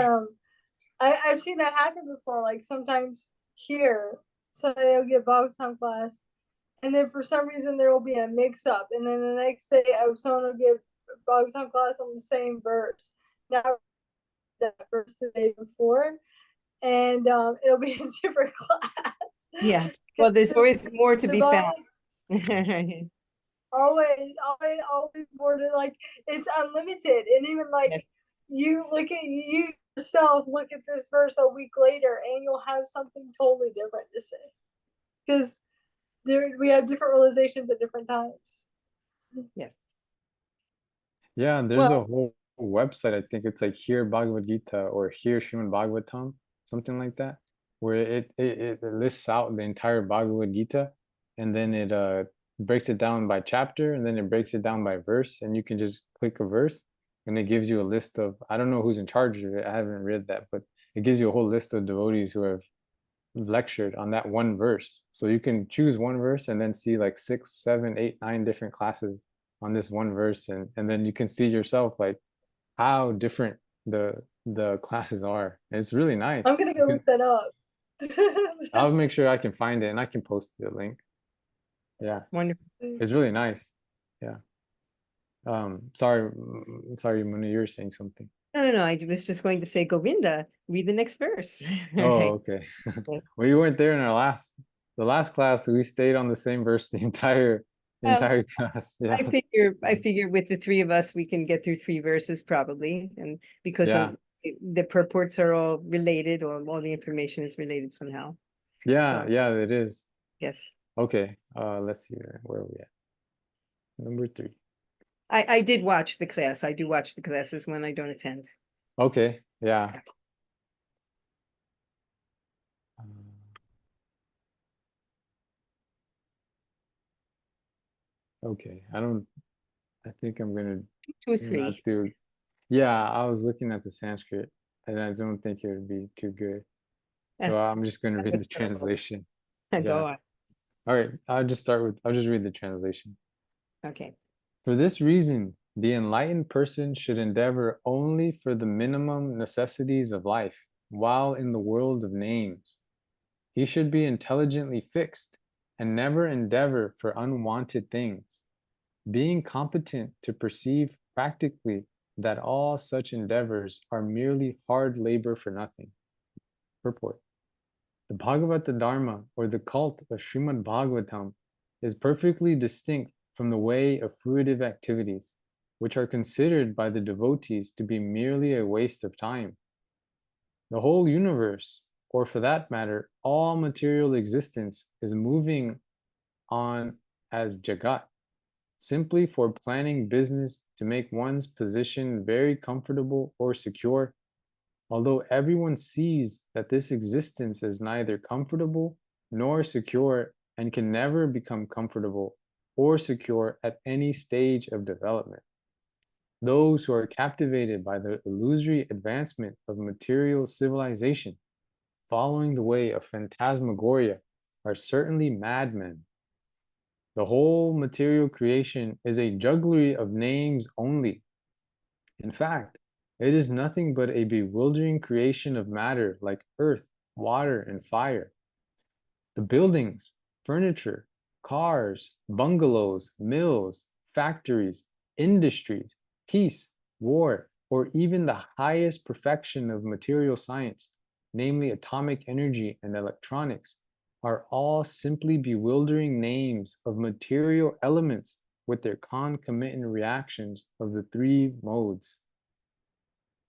Speaker 1: I've seen that happen before. Like sometimes here, somebody will give Bhagavatam class, and then for some reason there will be a mix up, and then the next day someone will give Bhagavatam class on the same verse. Now that verse the day before, and it'll be a different class.
Speaker 2: Yeah. Well, there's always more to be found.
Speaker 1: always more to, like, it's unlimited. And even like you yourself look at this verse a week later and you'll have something totally different to say, because we have different realizations at different times.
Speaker 2: Yes.
Speaker 3: Yeah, there's
Speaker 2: Well,
Speaker 3: a whole website. I think it's like Here Bhagavad Gita or Here Srimad Bhagavatam, something like that, where it lists out the entire Bhagavad Gita, and then it breaks it down by chapter, and then it breaks it down by verse, and you can just click a verse, and it gives you a list of, I don't know who's in charge of it. I haven't read that, but it gives you a whole list of devotees who have lectured on that one verse. So you can choose one verse and then see like 6, 7, 8, 9 different classes on this one verse, and then you can see yourself like how different the classes are. It's really
Speaker 1: I'm
Speaker 3: nice.
Speaker 1: gonna go look that up.
Speaker 3: I'll make sure I can find it and I can post the link. Yeah,
Speaker 2: wonderful.
Speaker 3: it's really nice. Yeah. Sorry, sorry, Mona, you were saying something.
Speaker 2: No. I was just going to say, Govinda, read the next verse.
Speaker 3: Oh, okay. Well, you weren't there in our the last class. We stayed on the same verse the
Speaker 2: Well,
Speaker 3: entire class. Yeah.
Speaker 2: I figure with the three of us, we can get through 3 verses probably, and because
Speaker 3: Yeah.
Speaker 2: the purports are all related, or all the information is related somehow.
Speaker 3: Yeah,
Speaker 2: So
Speaker 3: yeah, it is.
Speaker 2: yes,
Speaker 3: Okay. Let's see where are we at? Number 3.
Speaker 2: I did watch the class. I do watch the classes when I don't attend.
Speaker 3: Okay. Yeah. Um, okay. I think I'm gonna
Speaker 2: 2,
Speaker 3: not
Speaker 2: 3.
Speaker 3: do. Yeah, I was looking at the Sanskrit and I don't think it would be too good.
Speaker 2: Eh,
Speaker 3: So I'm just gonna read the
Speaker 2: understandable.
Speaker 3: translation.
Speaker 2: Go
Speaker 3: Yeah.
Speaker 2: on.
Speaker 3: All right. I'll just read the translation.
Speaker 2: Okay.
Speaker 3: For this reason, the enlightened person should endeavor only for the minimum necessities of life while in the world of names. He should be intelligently fixed and never endeavor for unwanted things, being competent to perceive practically that all such endeavors are merely hard labor for nothing. Purport. The Bhagavata Dharma, or the cult of Srimad Bhagavatam, is perfectly distinct from the way of fruitive activities, which are considered by the devotees to be merely a waste of time. The whole universe, or for that matter, all material existence, is moving on as Jagat, simply for planning business to make one's position very comfortable or secure, although everyone sees that this existence is neither comfortable nor secure and can never become comfortable or secure at any stage of development. Those who are captivated by the illusory advancement of material civilization, following the way of phantasmagoria, are certainly madmen. The whole material creation is a jugglery of names only. In fact, it is nothing but a bewildering creation of matter like earth, water, and fire. The buildings, furniture, cars, bungalows, mills, factories, industries, peace, war, or even the highest perfection of material science, namely atomic energy and electronics, are all simply bewildering names of material elements with their concomitant reactions of the 3 modes.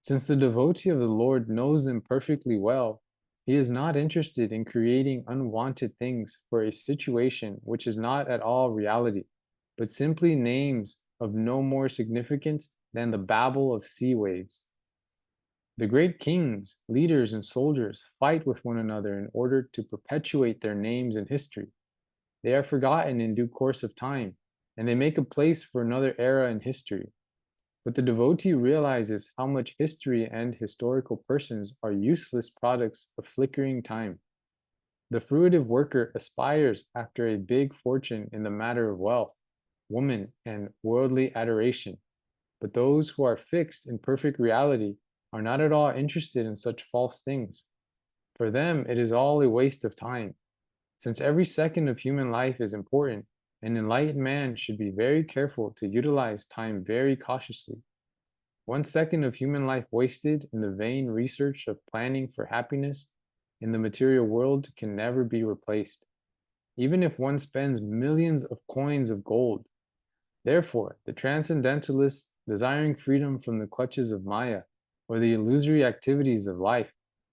Speaker 3: Since the devotee of the Lord knows them perfectly well, he is not interested in creating unwanted things for a situation which is not at all reality, but simply names of no more significance than the babble of sea waves. The great kings, leaders, and soldiers fight with one another in order to perpetuate their names in history. They are forgotten in due course of time, and they make a place for another era in history. But the devotee realizes how much history and historical persons are useless products of flickering time. The fruitive worker aspires after a big fortune in the matter of wealth, woman, and worldly adoration. But those who are fixed in perfect reality are not at all interested in such false things. For them, it is all a waste of time. Since every second of human life is important, an enlightened man should be very careful to utilize time very cautiously. 1 second of human life wasted in the vain research of planning for happiness in the material world can never be replaced, even if one spends millions of coins of gold. Therefore, the transcendentalist, desiring freedom from the clutches of Maya or the illusory activities of life,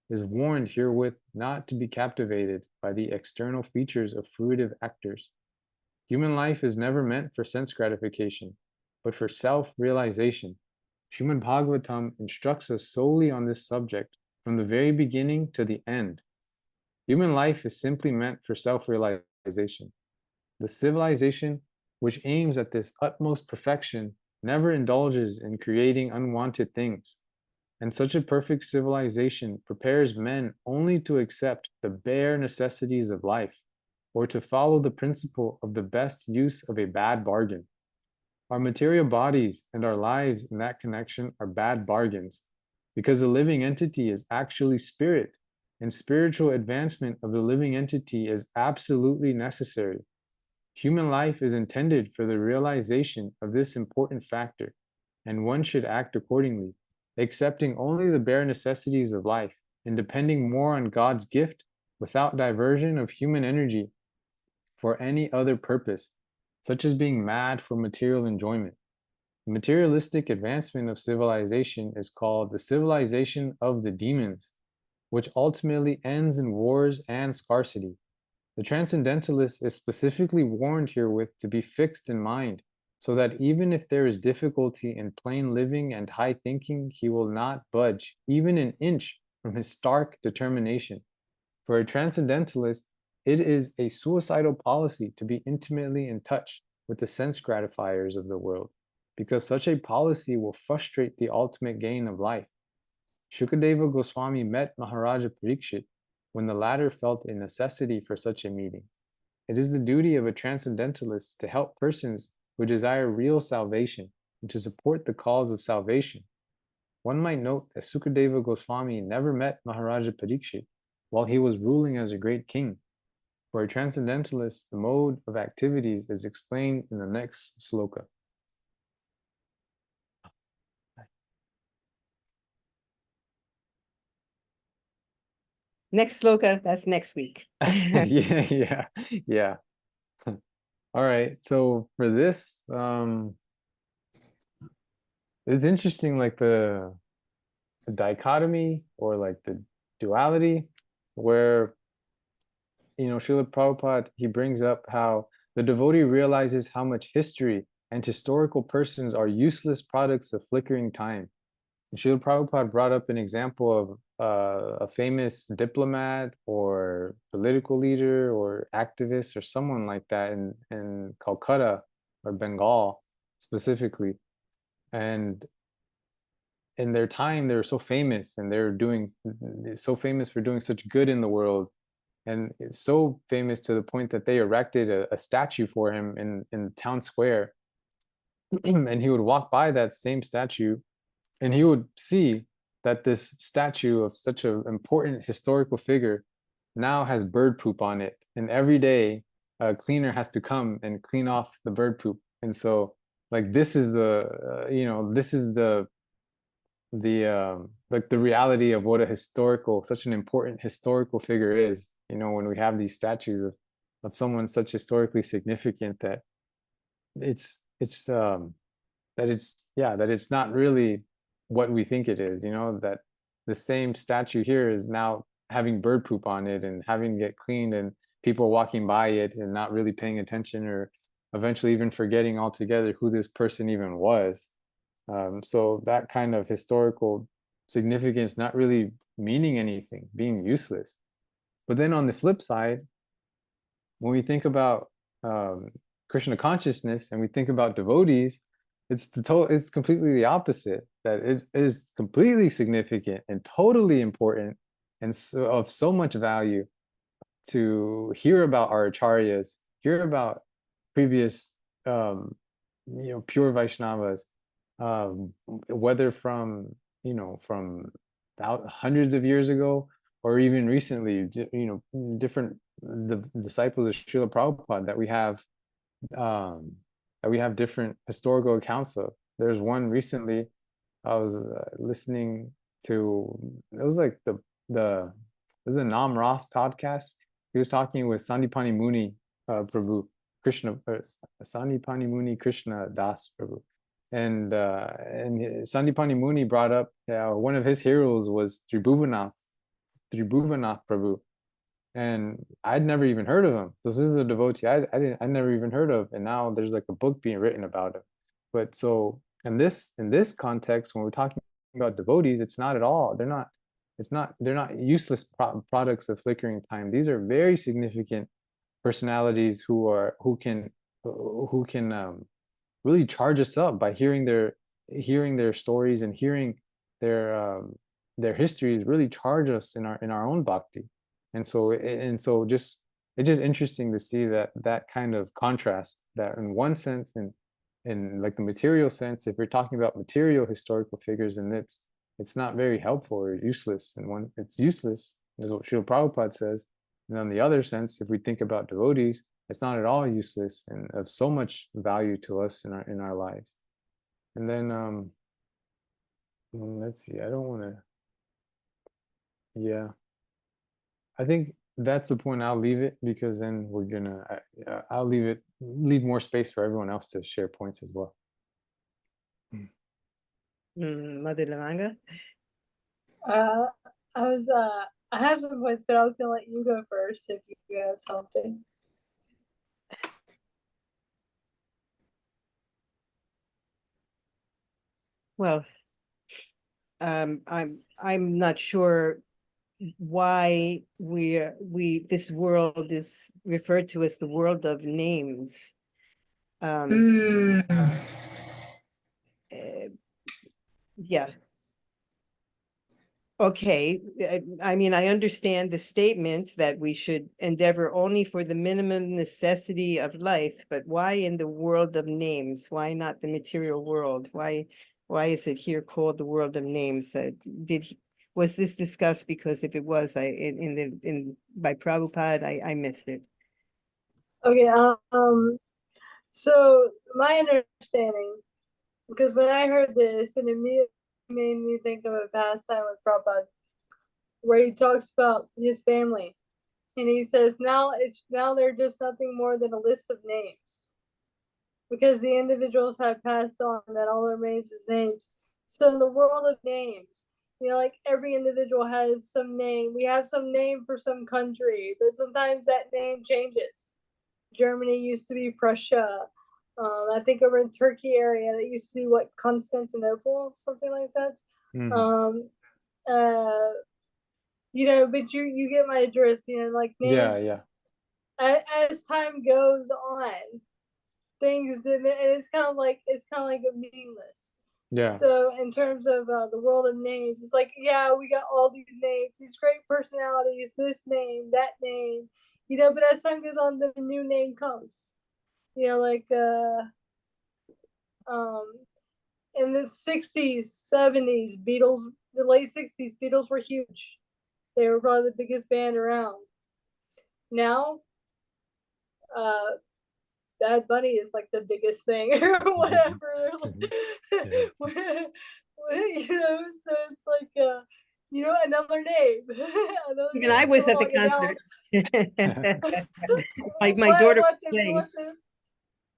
Speaker 3: is warned herewith not to be captivated by the external features of fruitive actors. Human life is never meant for sense gratification, but for self-realization. Srimad Bhagavatam instructs us solely on this subject from the very beginning to the end. Human life is simply meant for self-realization. The civilization which aims at this utmost perfection never indulges in creating unwanted things. And such a perfect civilization prepares men only to accept the bare necessities of life, or to follow the principle of the best use of a bad bargain. Our material bodies and our lives in that connection are bad bargains, because the living entity is actually spirit, and spiritual advancement of the living entity is absolutely necessary. Human life is intended for the realization of this important factor, and one should act accordingly, accepting only the bare necessities of life and depending more on God's gift without diversion of human energy for any other purpose, such as being mad for material enjoyment. The materialistic advancement of civilization is called the civilization of the demons, which ultimately ends in wars and scarcity. The transcendentalist is specifically warned herewith to be fixed in mind, so that even if there is difficulty in plain living and high thinking, he will not budge even an inch from his stark determination. For a transcendentalist, it is a suicidal policy to be intimately in touch with the sense gratifiers of the world, because such a policy will frustrate the ultimate gain of life. Shukadeva Goswami met Maharaja Parikshit when the latter felt a necessity for such a meeting. It is the duty of a transcendentalist to help persons who desire real salvation and to support the cause of salvation. One might note that Sukadeva Goswami never met Maharaja Parikshit while he was ruling as a great king. For a transcendentalist, the mode of activities is explained in the next sloka.
Speaker 2: Next sloka, that's next week.
Speaker 3: Yeah. All right. So for this, it's interesting, like the dichotomy or like the duality, where Srila Prabhupada, he brings up how the devotee realizes how much history and historical persons are useless products of flickering time. And Srila Prabhupada brought up an example of a famous diplomat or political leader or activist or someone like that in Calcutta or Bengal specifically. And in their time, they were so famous and they're doing so famous for doing such good in the world. And it's so famous to the point that they erected a statue for him in town square. And he would walk by that same statue and he would see that this statue of such an important historical figure now has bird poop on it. And every day, a cleaner has to come and clean off the bird poop. And so, like, this is this is like the reality of what a historical, such an important historical figure is. When we have these statues of someone such historically significant, that it's that it's not really what we think it is. That the same statue here is now having bird poop on it and having to get cleaned, and people walking by it and not really paying attention, or eventually even forgetting altogether who this person even was. So that kind of historical significance not really meaning anything, being useless. But then on the flip side, when we think about Krishna consciousness and we think about devotees, it's completely the opposite, that it is completely significant and totally important and of so much value to hear about our acharyas, hear about previous pure Vaishnavas, whether from hundreds of years ago or even recently, different the disciples of Srila Prabhupada that we have different historical accounts of. There's one recently I was listening to. It was like this is a Nam Ross podcast. He was talking with Sandipani Muni Prabhu Krishna, Sandipani Muni Krishna Das Prabhu, and Sandipani Muni brought up one of his heroes was Tribhuvanath Prabhu, and I'd never even heard of him. So this is a devotee I never even heard of, and now there's like a book being written about him. But so in this context, when we're talking about devotees, it's not at all. They're not useless products of flickering time. These are very significant personalities who can really charge us up by hearing their stories and hearing their their histories really charge us in our own bhakti. And so just it's just interesting to see that kind of contrast, that in one sense, in like the material sense, if we're talking about material historical figures, and it's not very helpful or useless, and one it's useless is what Srila Prabhupada says. And on the other sense, if we think about devotees, it's not at all useless and of so much value to us in our lives. And then let's see, I don't want to, yeah, I think that's the point. I'll leave it, because then I'll leave more space for everyone else to share points as well.
Speaker 2: Mother Lavanga.
Speaker 1: Uh, I have some points, but I was gonna let you go first if you have something.
Speaker 2: Well, I'm not sure why this world is referred to as the world of names. Yeah. Okay, I mean, I understand the statement that we should endeavor only for the minimum necessity of life, but why in the world of names? Why not the material world? Why is it here called the world of names? Was this discussed? Because if it was, by Prabhupada, I missed it.
Speaker 1: Okay, so my understanding, because when I heard this, it immediately made me think of a pastime with Prabhupada, where he talks about his family, and he says now they're just nothing more than a list of names, because the individuals have passed on, and that all that remains is names. So in the world of names, like every individual has some name. We have some name for some country, but sometimes that name changes. Germany used to be Prussia. I think over in Turkey area, that used to be what, Constantinople, something like that.
Speaker 3: Mhm.
Speaker 1: Uh, but you get my drift. Like
Speaker 3: Yeah,
Speaker 1: names.
Speaker 3: yeah,
Speaker 1: As time goes on, things and it's kind of like meaningless.
Speaker 3: yeah.
Speaker 1: So in terms of the world of names, it's like, yeah, we got all these names, these great personalities, this name, that name, but as time goes on, the new name comes. Like um in the 60s, 70s, Beatles, the late 60s, Beatles were huge. They were probably the biggest band around. Now, uh Bad Bunny is like the biggest thing or whatever.
Speaker 3: Yeah.
Speaker 1: So it's like another name. Another
Speaker 2: Even I
Speaker 1: name's
Speaker 2: was
Speaker 1: come
Speaker 2: at the
Speaker 1: along, and now
Speaker 2: concert. My
Speaker 1: what
Speaker 2: daughter
Speaker 1: what
Speaker 2: was
Speaker 1: the
Speaker 2: playing.
Speaker 1: what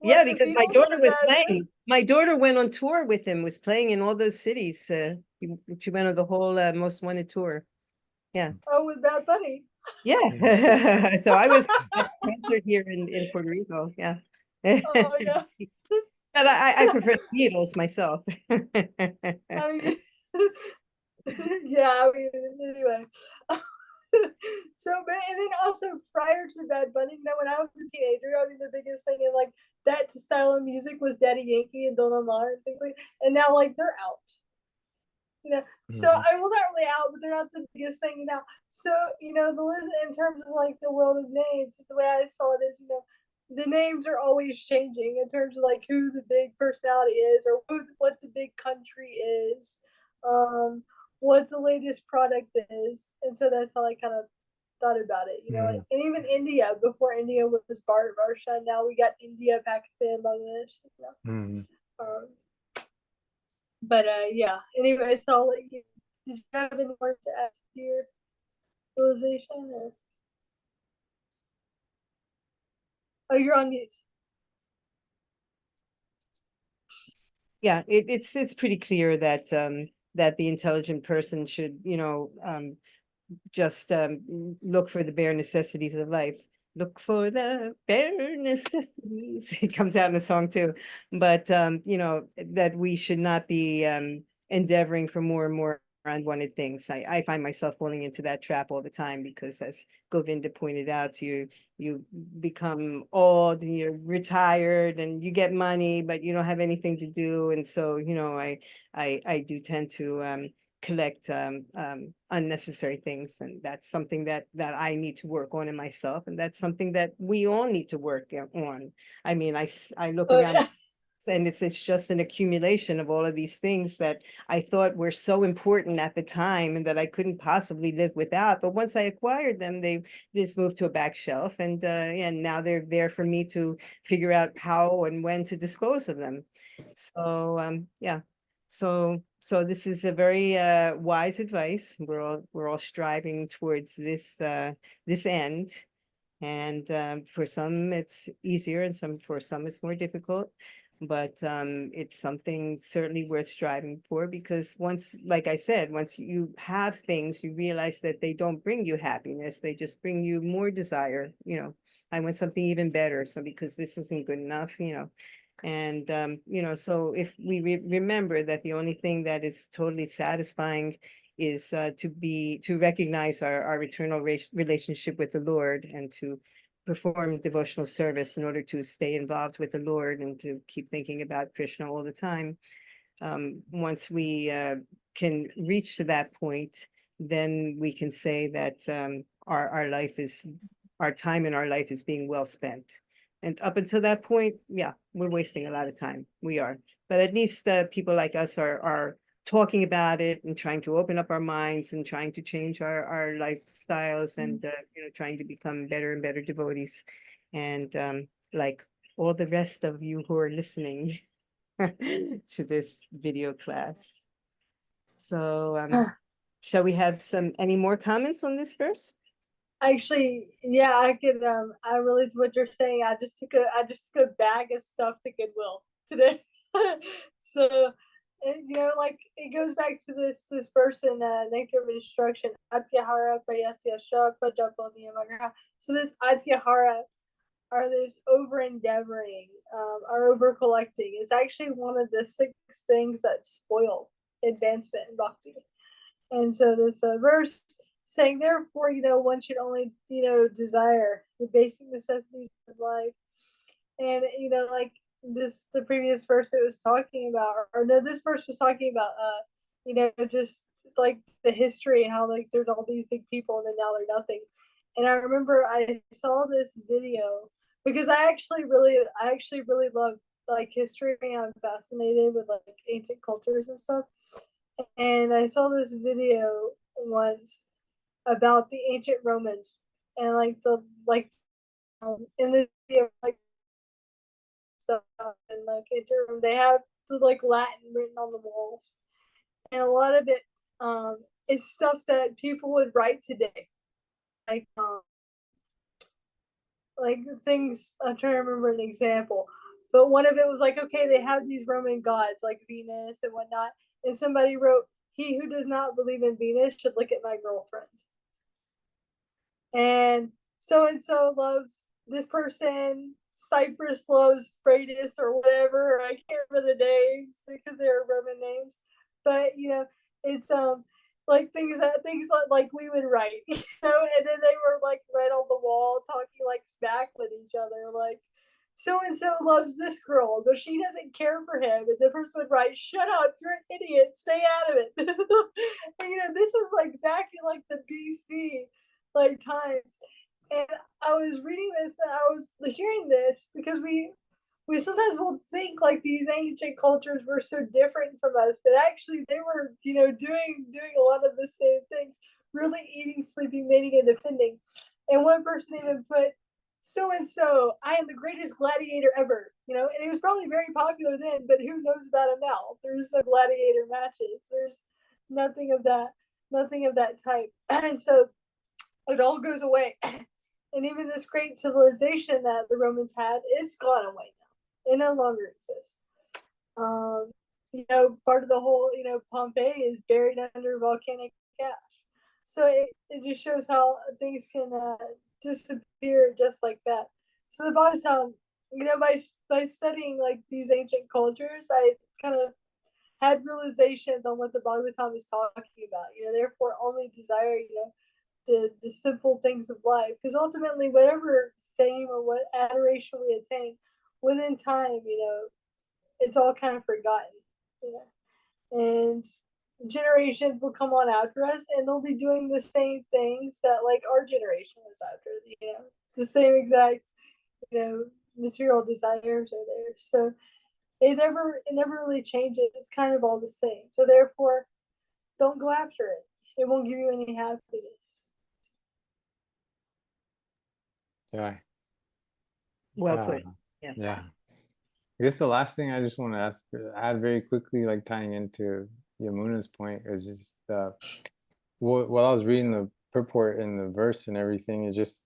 Speaker 2: Yeah,
Speaker 1: the
Speaker 2: because my
Speaker 1: Beatles
Speaker 2: daughter
Speaker 1: or
Speaker 2: was
Speaker 1: Bad Bunny?
Speaker 2: playing. My daughter went on tour with him, was playing in all those cities. She went on the whole Most Wanted tour. Yeah.
Speaker 1: Oh, with Bad Bunny.
Speaker 2: Yeah. So I was at the concert here in Puerto Rico. Yeah.
Speaker 1: Oh my god.
Speaker 2: But I prefer the Beatles myself.
Speaker 1: I mean, yeah, I mean, anyway. But and then also prior to Bad Bunny, when I was a teenager, I mean, the biggest thing in like that style of music was Daddy Yankee and Don Omar and things like. And now like they're out. So
Speaker 3: Mhm.
Speaker 1: I, well, not really out, but they're not the biggest thing now. So the list in terms of like the world of names, the way I saw it is, the names are always changing in terms of like who the big personality is, or what the big country is, um, what the latest product is, and so that's how I kind of thought about it.
Speaker 3: Mhm.
Speaker 1: And even India, before India was Bharat Varsha, now we got India, Pakistan, Bangladesh.
Speaker 3: Mhm.
Speaker 1: Um, but yeah. Anyway, so I'll let you. Did you have any more to add to your realization? Or oh, you're on mute.
Speaker 2: Yeah, it's pretty clear that that the intelligent person should, just look for the bare necessities of life. Look for the bare necessities. It comes out in a song too. But you know, that we should not be endeavoring for more and more unwanted things. I find myself falling into that trap all the time because, as Govinda pointed out, you become old and you're retired and you get money, but you don't have anything to do. And so, you know, I do tend to collect unnecessary things, and that's something that I need to work on in myself, and that's something that we all need to work on. I mean, I look
Speaker 1: But
Speaker 2: around and it's just an accumulation of all of these things that I thought were so important at the time and that I couldn't possibly live without. But once I acquired them, they just moved to a back shelf, and now they're there for me to figure out how and when to dispose of them. So yeah. So this is a very wise advice. We're all striving towards this end. And for some it's easier, and for some it's more difficult. But it's something certainly worth striving for, because once, like I said, once you have things, you realize that they don't bring you happiness. They just bring you more desire. You know, I want something even better. So because this isn't good enough, you know. And you know, so if we remember that the only thing that is totally satisfying is to recognize our eternal relationship with the Lord, and to perform devotional service in order to stay involved with the Lord and to keep thinking about Krishna all the time. Once we can reach to that point, then we can say that our life is, our time in our life is being well spent. And up until that point, yeah, we're wasting a lot of time. We are. But at least people like us are talking about it and trying to open up our minds and trying to change our lifestyles, and you know, trying to become better and better devotees. And like all the rest of you who are listening to this video class. So shall we have any more comments on this verse?
Speaker 1: actually, yeah, I could. I relate to what you're saying. I just took a bag of stuff to Goodwill today. So, you know, like it goes back to this verse in Nectar of Instruction. Atyahara Prayasya Shah Prajapati Yamagra. So this Atyahara, are this over endeavoring, are over collecting. It's actually one of the 6 things that spoil advancement in bhakti. And so this verse saying, therefore, you know, one should only, you know, desire the basic necessities of life. And, you know, like the previous verse it was talking about, or no, this verse was talking about, you know, just like the history and how like there's all these big people and then now they're nothing. And I remember I saw this video because I actually really love like history. I'm fascinated with like ancient cultures and stuff. And I saw this video once about the ancient Romans and like the like in this video like stuff and like ancient Rome, they have the like Latin written on the walls, and a lot of it is stuff that people would write today, like like things. I'm trying to remember an example, but one of it was like, okay, they have these Roman gods like Venus and whatnot, and somebody wrote, "He who does not believe in Venus should look at my girlfriend." And so loves this person. Cyprus loves Freitas or whatever. I can't remember the names because they're Roman names, but you know, it's like things like we would write, you know, and then they were like right on the wall talking like smack with each other, like so and so loves this girl, but she doesn't care for him. And the person would write, "Shut up, you're an idiot, stay out of it." And you know, this was like back in like the BC like times. And I was reading this and I was hearing this because we sometimes will think like these ancient cultures were so different from us, but actually they were, you know, doing a lot of the same things, really eating, sleeping, mating, and defending. And one person even put, "So and so, I am the greatest gladiator ever," you know, and it was probably very popular then, but who knows about it now? There's no gladiator matches. There's nothing of that, nothing of that type. And so it all goes away. And even this great civilization that the Romans had, it's gone away now. It no longer exists. You know, part of the whole, you know, Pompeii is buried under volcanic ash. So it just shows how things can disappear just like that. So the Bhagavatam, by studying like these ancient cultures, I kind of had realizations on what the Bhagavatam is talking about. Therefore only desire, the simple things of life. Because ultimately, whatever fame or what adoration we attain, within time, it's all kind of forgotten. You and generations will come on after us and they'll be doing the same things that like our generation was after. The same exact, material desires are there. So it never really changes. It's kind of all the same. So therefore, don't go after it. It won't give you any happiness.
Speaker 3: Yeah.
Speaker 2: Well
Speaker 3: Uh,
Speaker 2: put. Yeah.
Speaker 3: yeah. I guess the last thing I just want to add very quickly, like tying into Yamuna's point, is just while I was reading the purport and the verse and everything, is just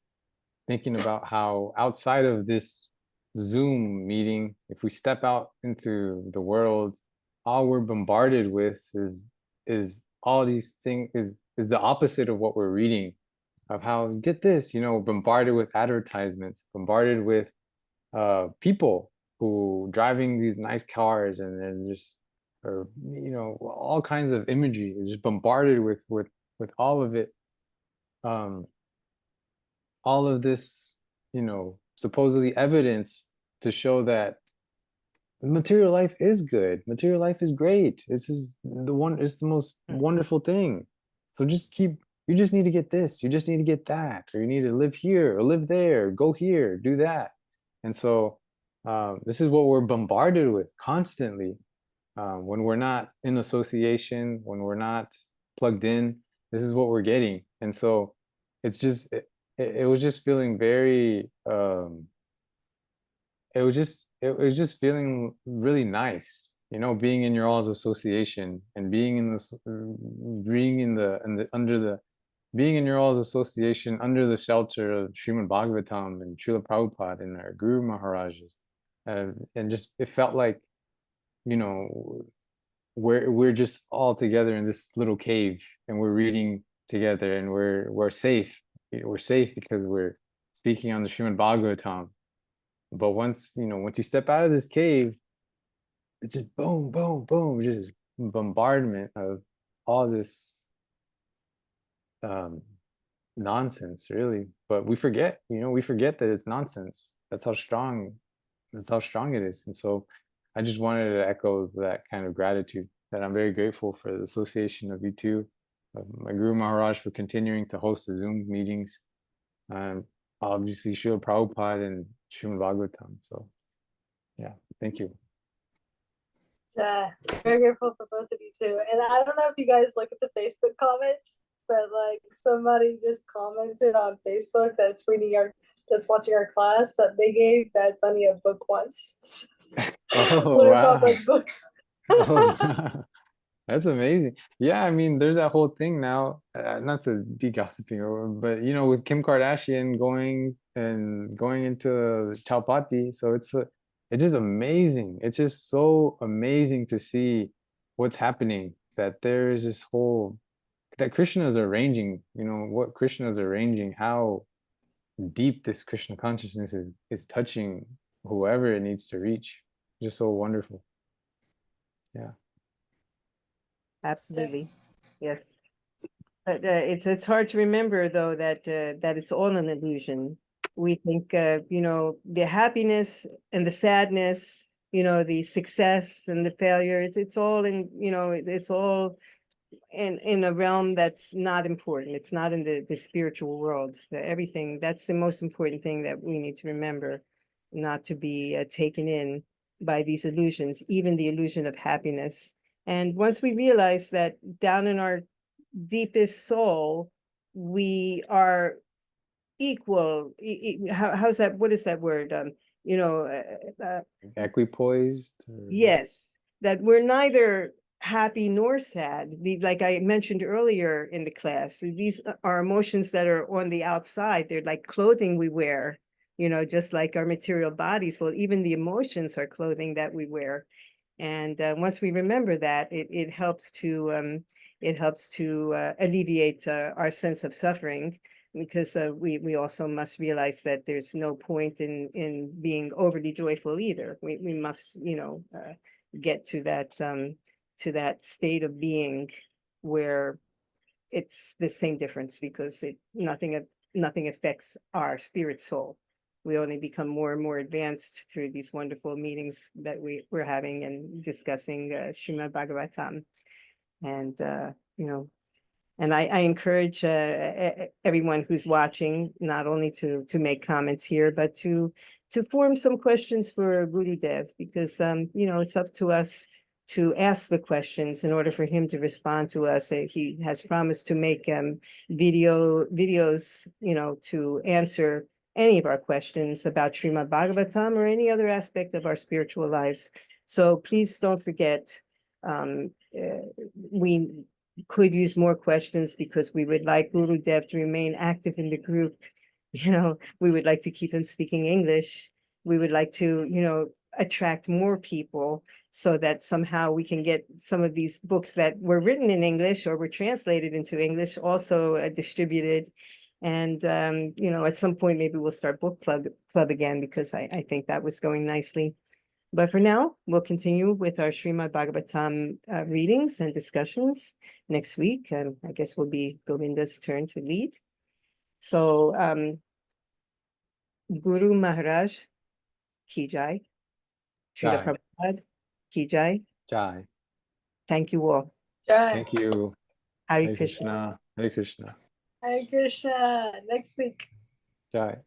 Speaker 3: thinking about how outside of this Zoom meeting, if we step out into the world, all we're bombarded with is all these things is the opposite of what we're reading, of how get this, bombarded with advertisements, bombarded with people who driving these nice cars and then just or all kinds of imagery is just bombarded with all of it, um all of this, supposedly evidence to show that material life is good, material life is great, it's the most wonderful thing. So you just need to get this, you just need to get that, or you need to live here or live there, go here, do that. And so this is what we're bombarded with constantly, when we're not in association, when we're not plugged in. This is what we're getting. And so it was just feeling very it was just feeling really nice, being in your all's association and being in this being in the under the being in your all's association under the shelter of Srimad Bhagavatam and Srila Prabhupada and our Guru Maharajas. And just it felt like, you know, we're just all together in this little cave and we're reading together and we're safe. We're safe because we're speaking on the Srimad Bhagavatam. But once you step out of this cave, it's just boom, boom, boom, just bombardment of all this um, nonsense, really. But we forget that it's nonsense. That's how strong it is. And so I just wanted to echo that kind of gratitude, that I'm very grateful for the association of you two, of my Guru Maharaj for continuing to host the Zoom meetings, obviously Srila Prabhupada and Srimad Bhagavatam. So yeah, thank you.
Speaker 1: Yeah, very grateful for both of you too. And I don't know if you guys look at the Facebook comments, but like somebody just commented on Facebook that's watching our class that they gave Bad Bunny a book once.
Speaker 3: Oh
Speaker 1: One of
Speaker 3: wow.
Speaker 1: Papa's books.
Speaker 3: Oh, that's amazing. Yeah, I mean, there's that whole thing now, not to be gossiping, but with Kim Kardashian going into Chowpatty, so it's just amazing. It's just so amazing to see what's happening. That there is this whole that Krishna is arranging. What Krishna is arranging, how deep this Krishna consciousness is touching whoever it needs to reach. Just so wonderful. Yeah.
Speaker 2: Absolutely. Yes. But it's hard to remember though that it's all an illusion. We think the happiness and the sadness, the success and the failure. It's all it's all in a realm that's not important. It's not in the spiritual world. Everything that's the most important thing that we need to remember, not to be taken in by these illusions, even the illusion of happiness. And once we realize that down in our deepest soul, we are equal. How's that? What is that word?
Speaker 3: Equipoised.
Speaker 2: Yes, that we're neither happy nor sad. Like I mentioned earlier in the class, these are emotions that are on the outside. They're like clothing we wear, just like our material bodies. Well, even the emotions are clothing that we wear. And once we remember that, it helps to it helps to alleviate our sense of suffering, because we also must realize that there's no point in being overly joyful either. We must, get to that state of being where it's the same difference, because nothing affects our spirit soul. We only become more and more advanced through these wonderful meetings that we're having and discussing Srimad Bhagavatam. And and I encourage everyone who's watching not only to make comments here, but to form some questions for Gurudev, because it's up to us to ask the questions in order for him to respond to us. He has promised to make videos, to answer any of our questions about Srimad Bhagavatam or any other aspect of our spiritual lives. So please don't forget, we could use more questions, because we would like Gurudev to remain active in the group. We would like to keep him speaking English. We would like to, attract more people, so that somehow we can get some of these books that were written in English or were translated into English also distributed. And, at some point, maybe we'll start book club again, because I think that was going nicely. But for now, we'll continue with our Srimad Bhagavatam readings and discussions next week. I guess will be Govinda's turn to lead. So, Guru Maharaj ki jai, Srila
Speaker 3: Jai.
Speaker 2: Prabhupada ki jai.
Speaker 3: Jai.
Speaker 2: Thank you all.
Speaker 1: Jai.
Speaker 3: Thank you.
Speaker 2: Hare
Speaker 3: Hare
Speaker 2: Krishna.
Speaker 3: Krishna. Hare Krishna.
Speaker 1: Hare Krishna. Next week.
Speaker 3: Jai.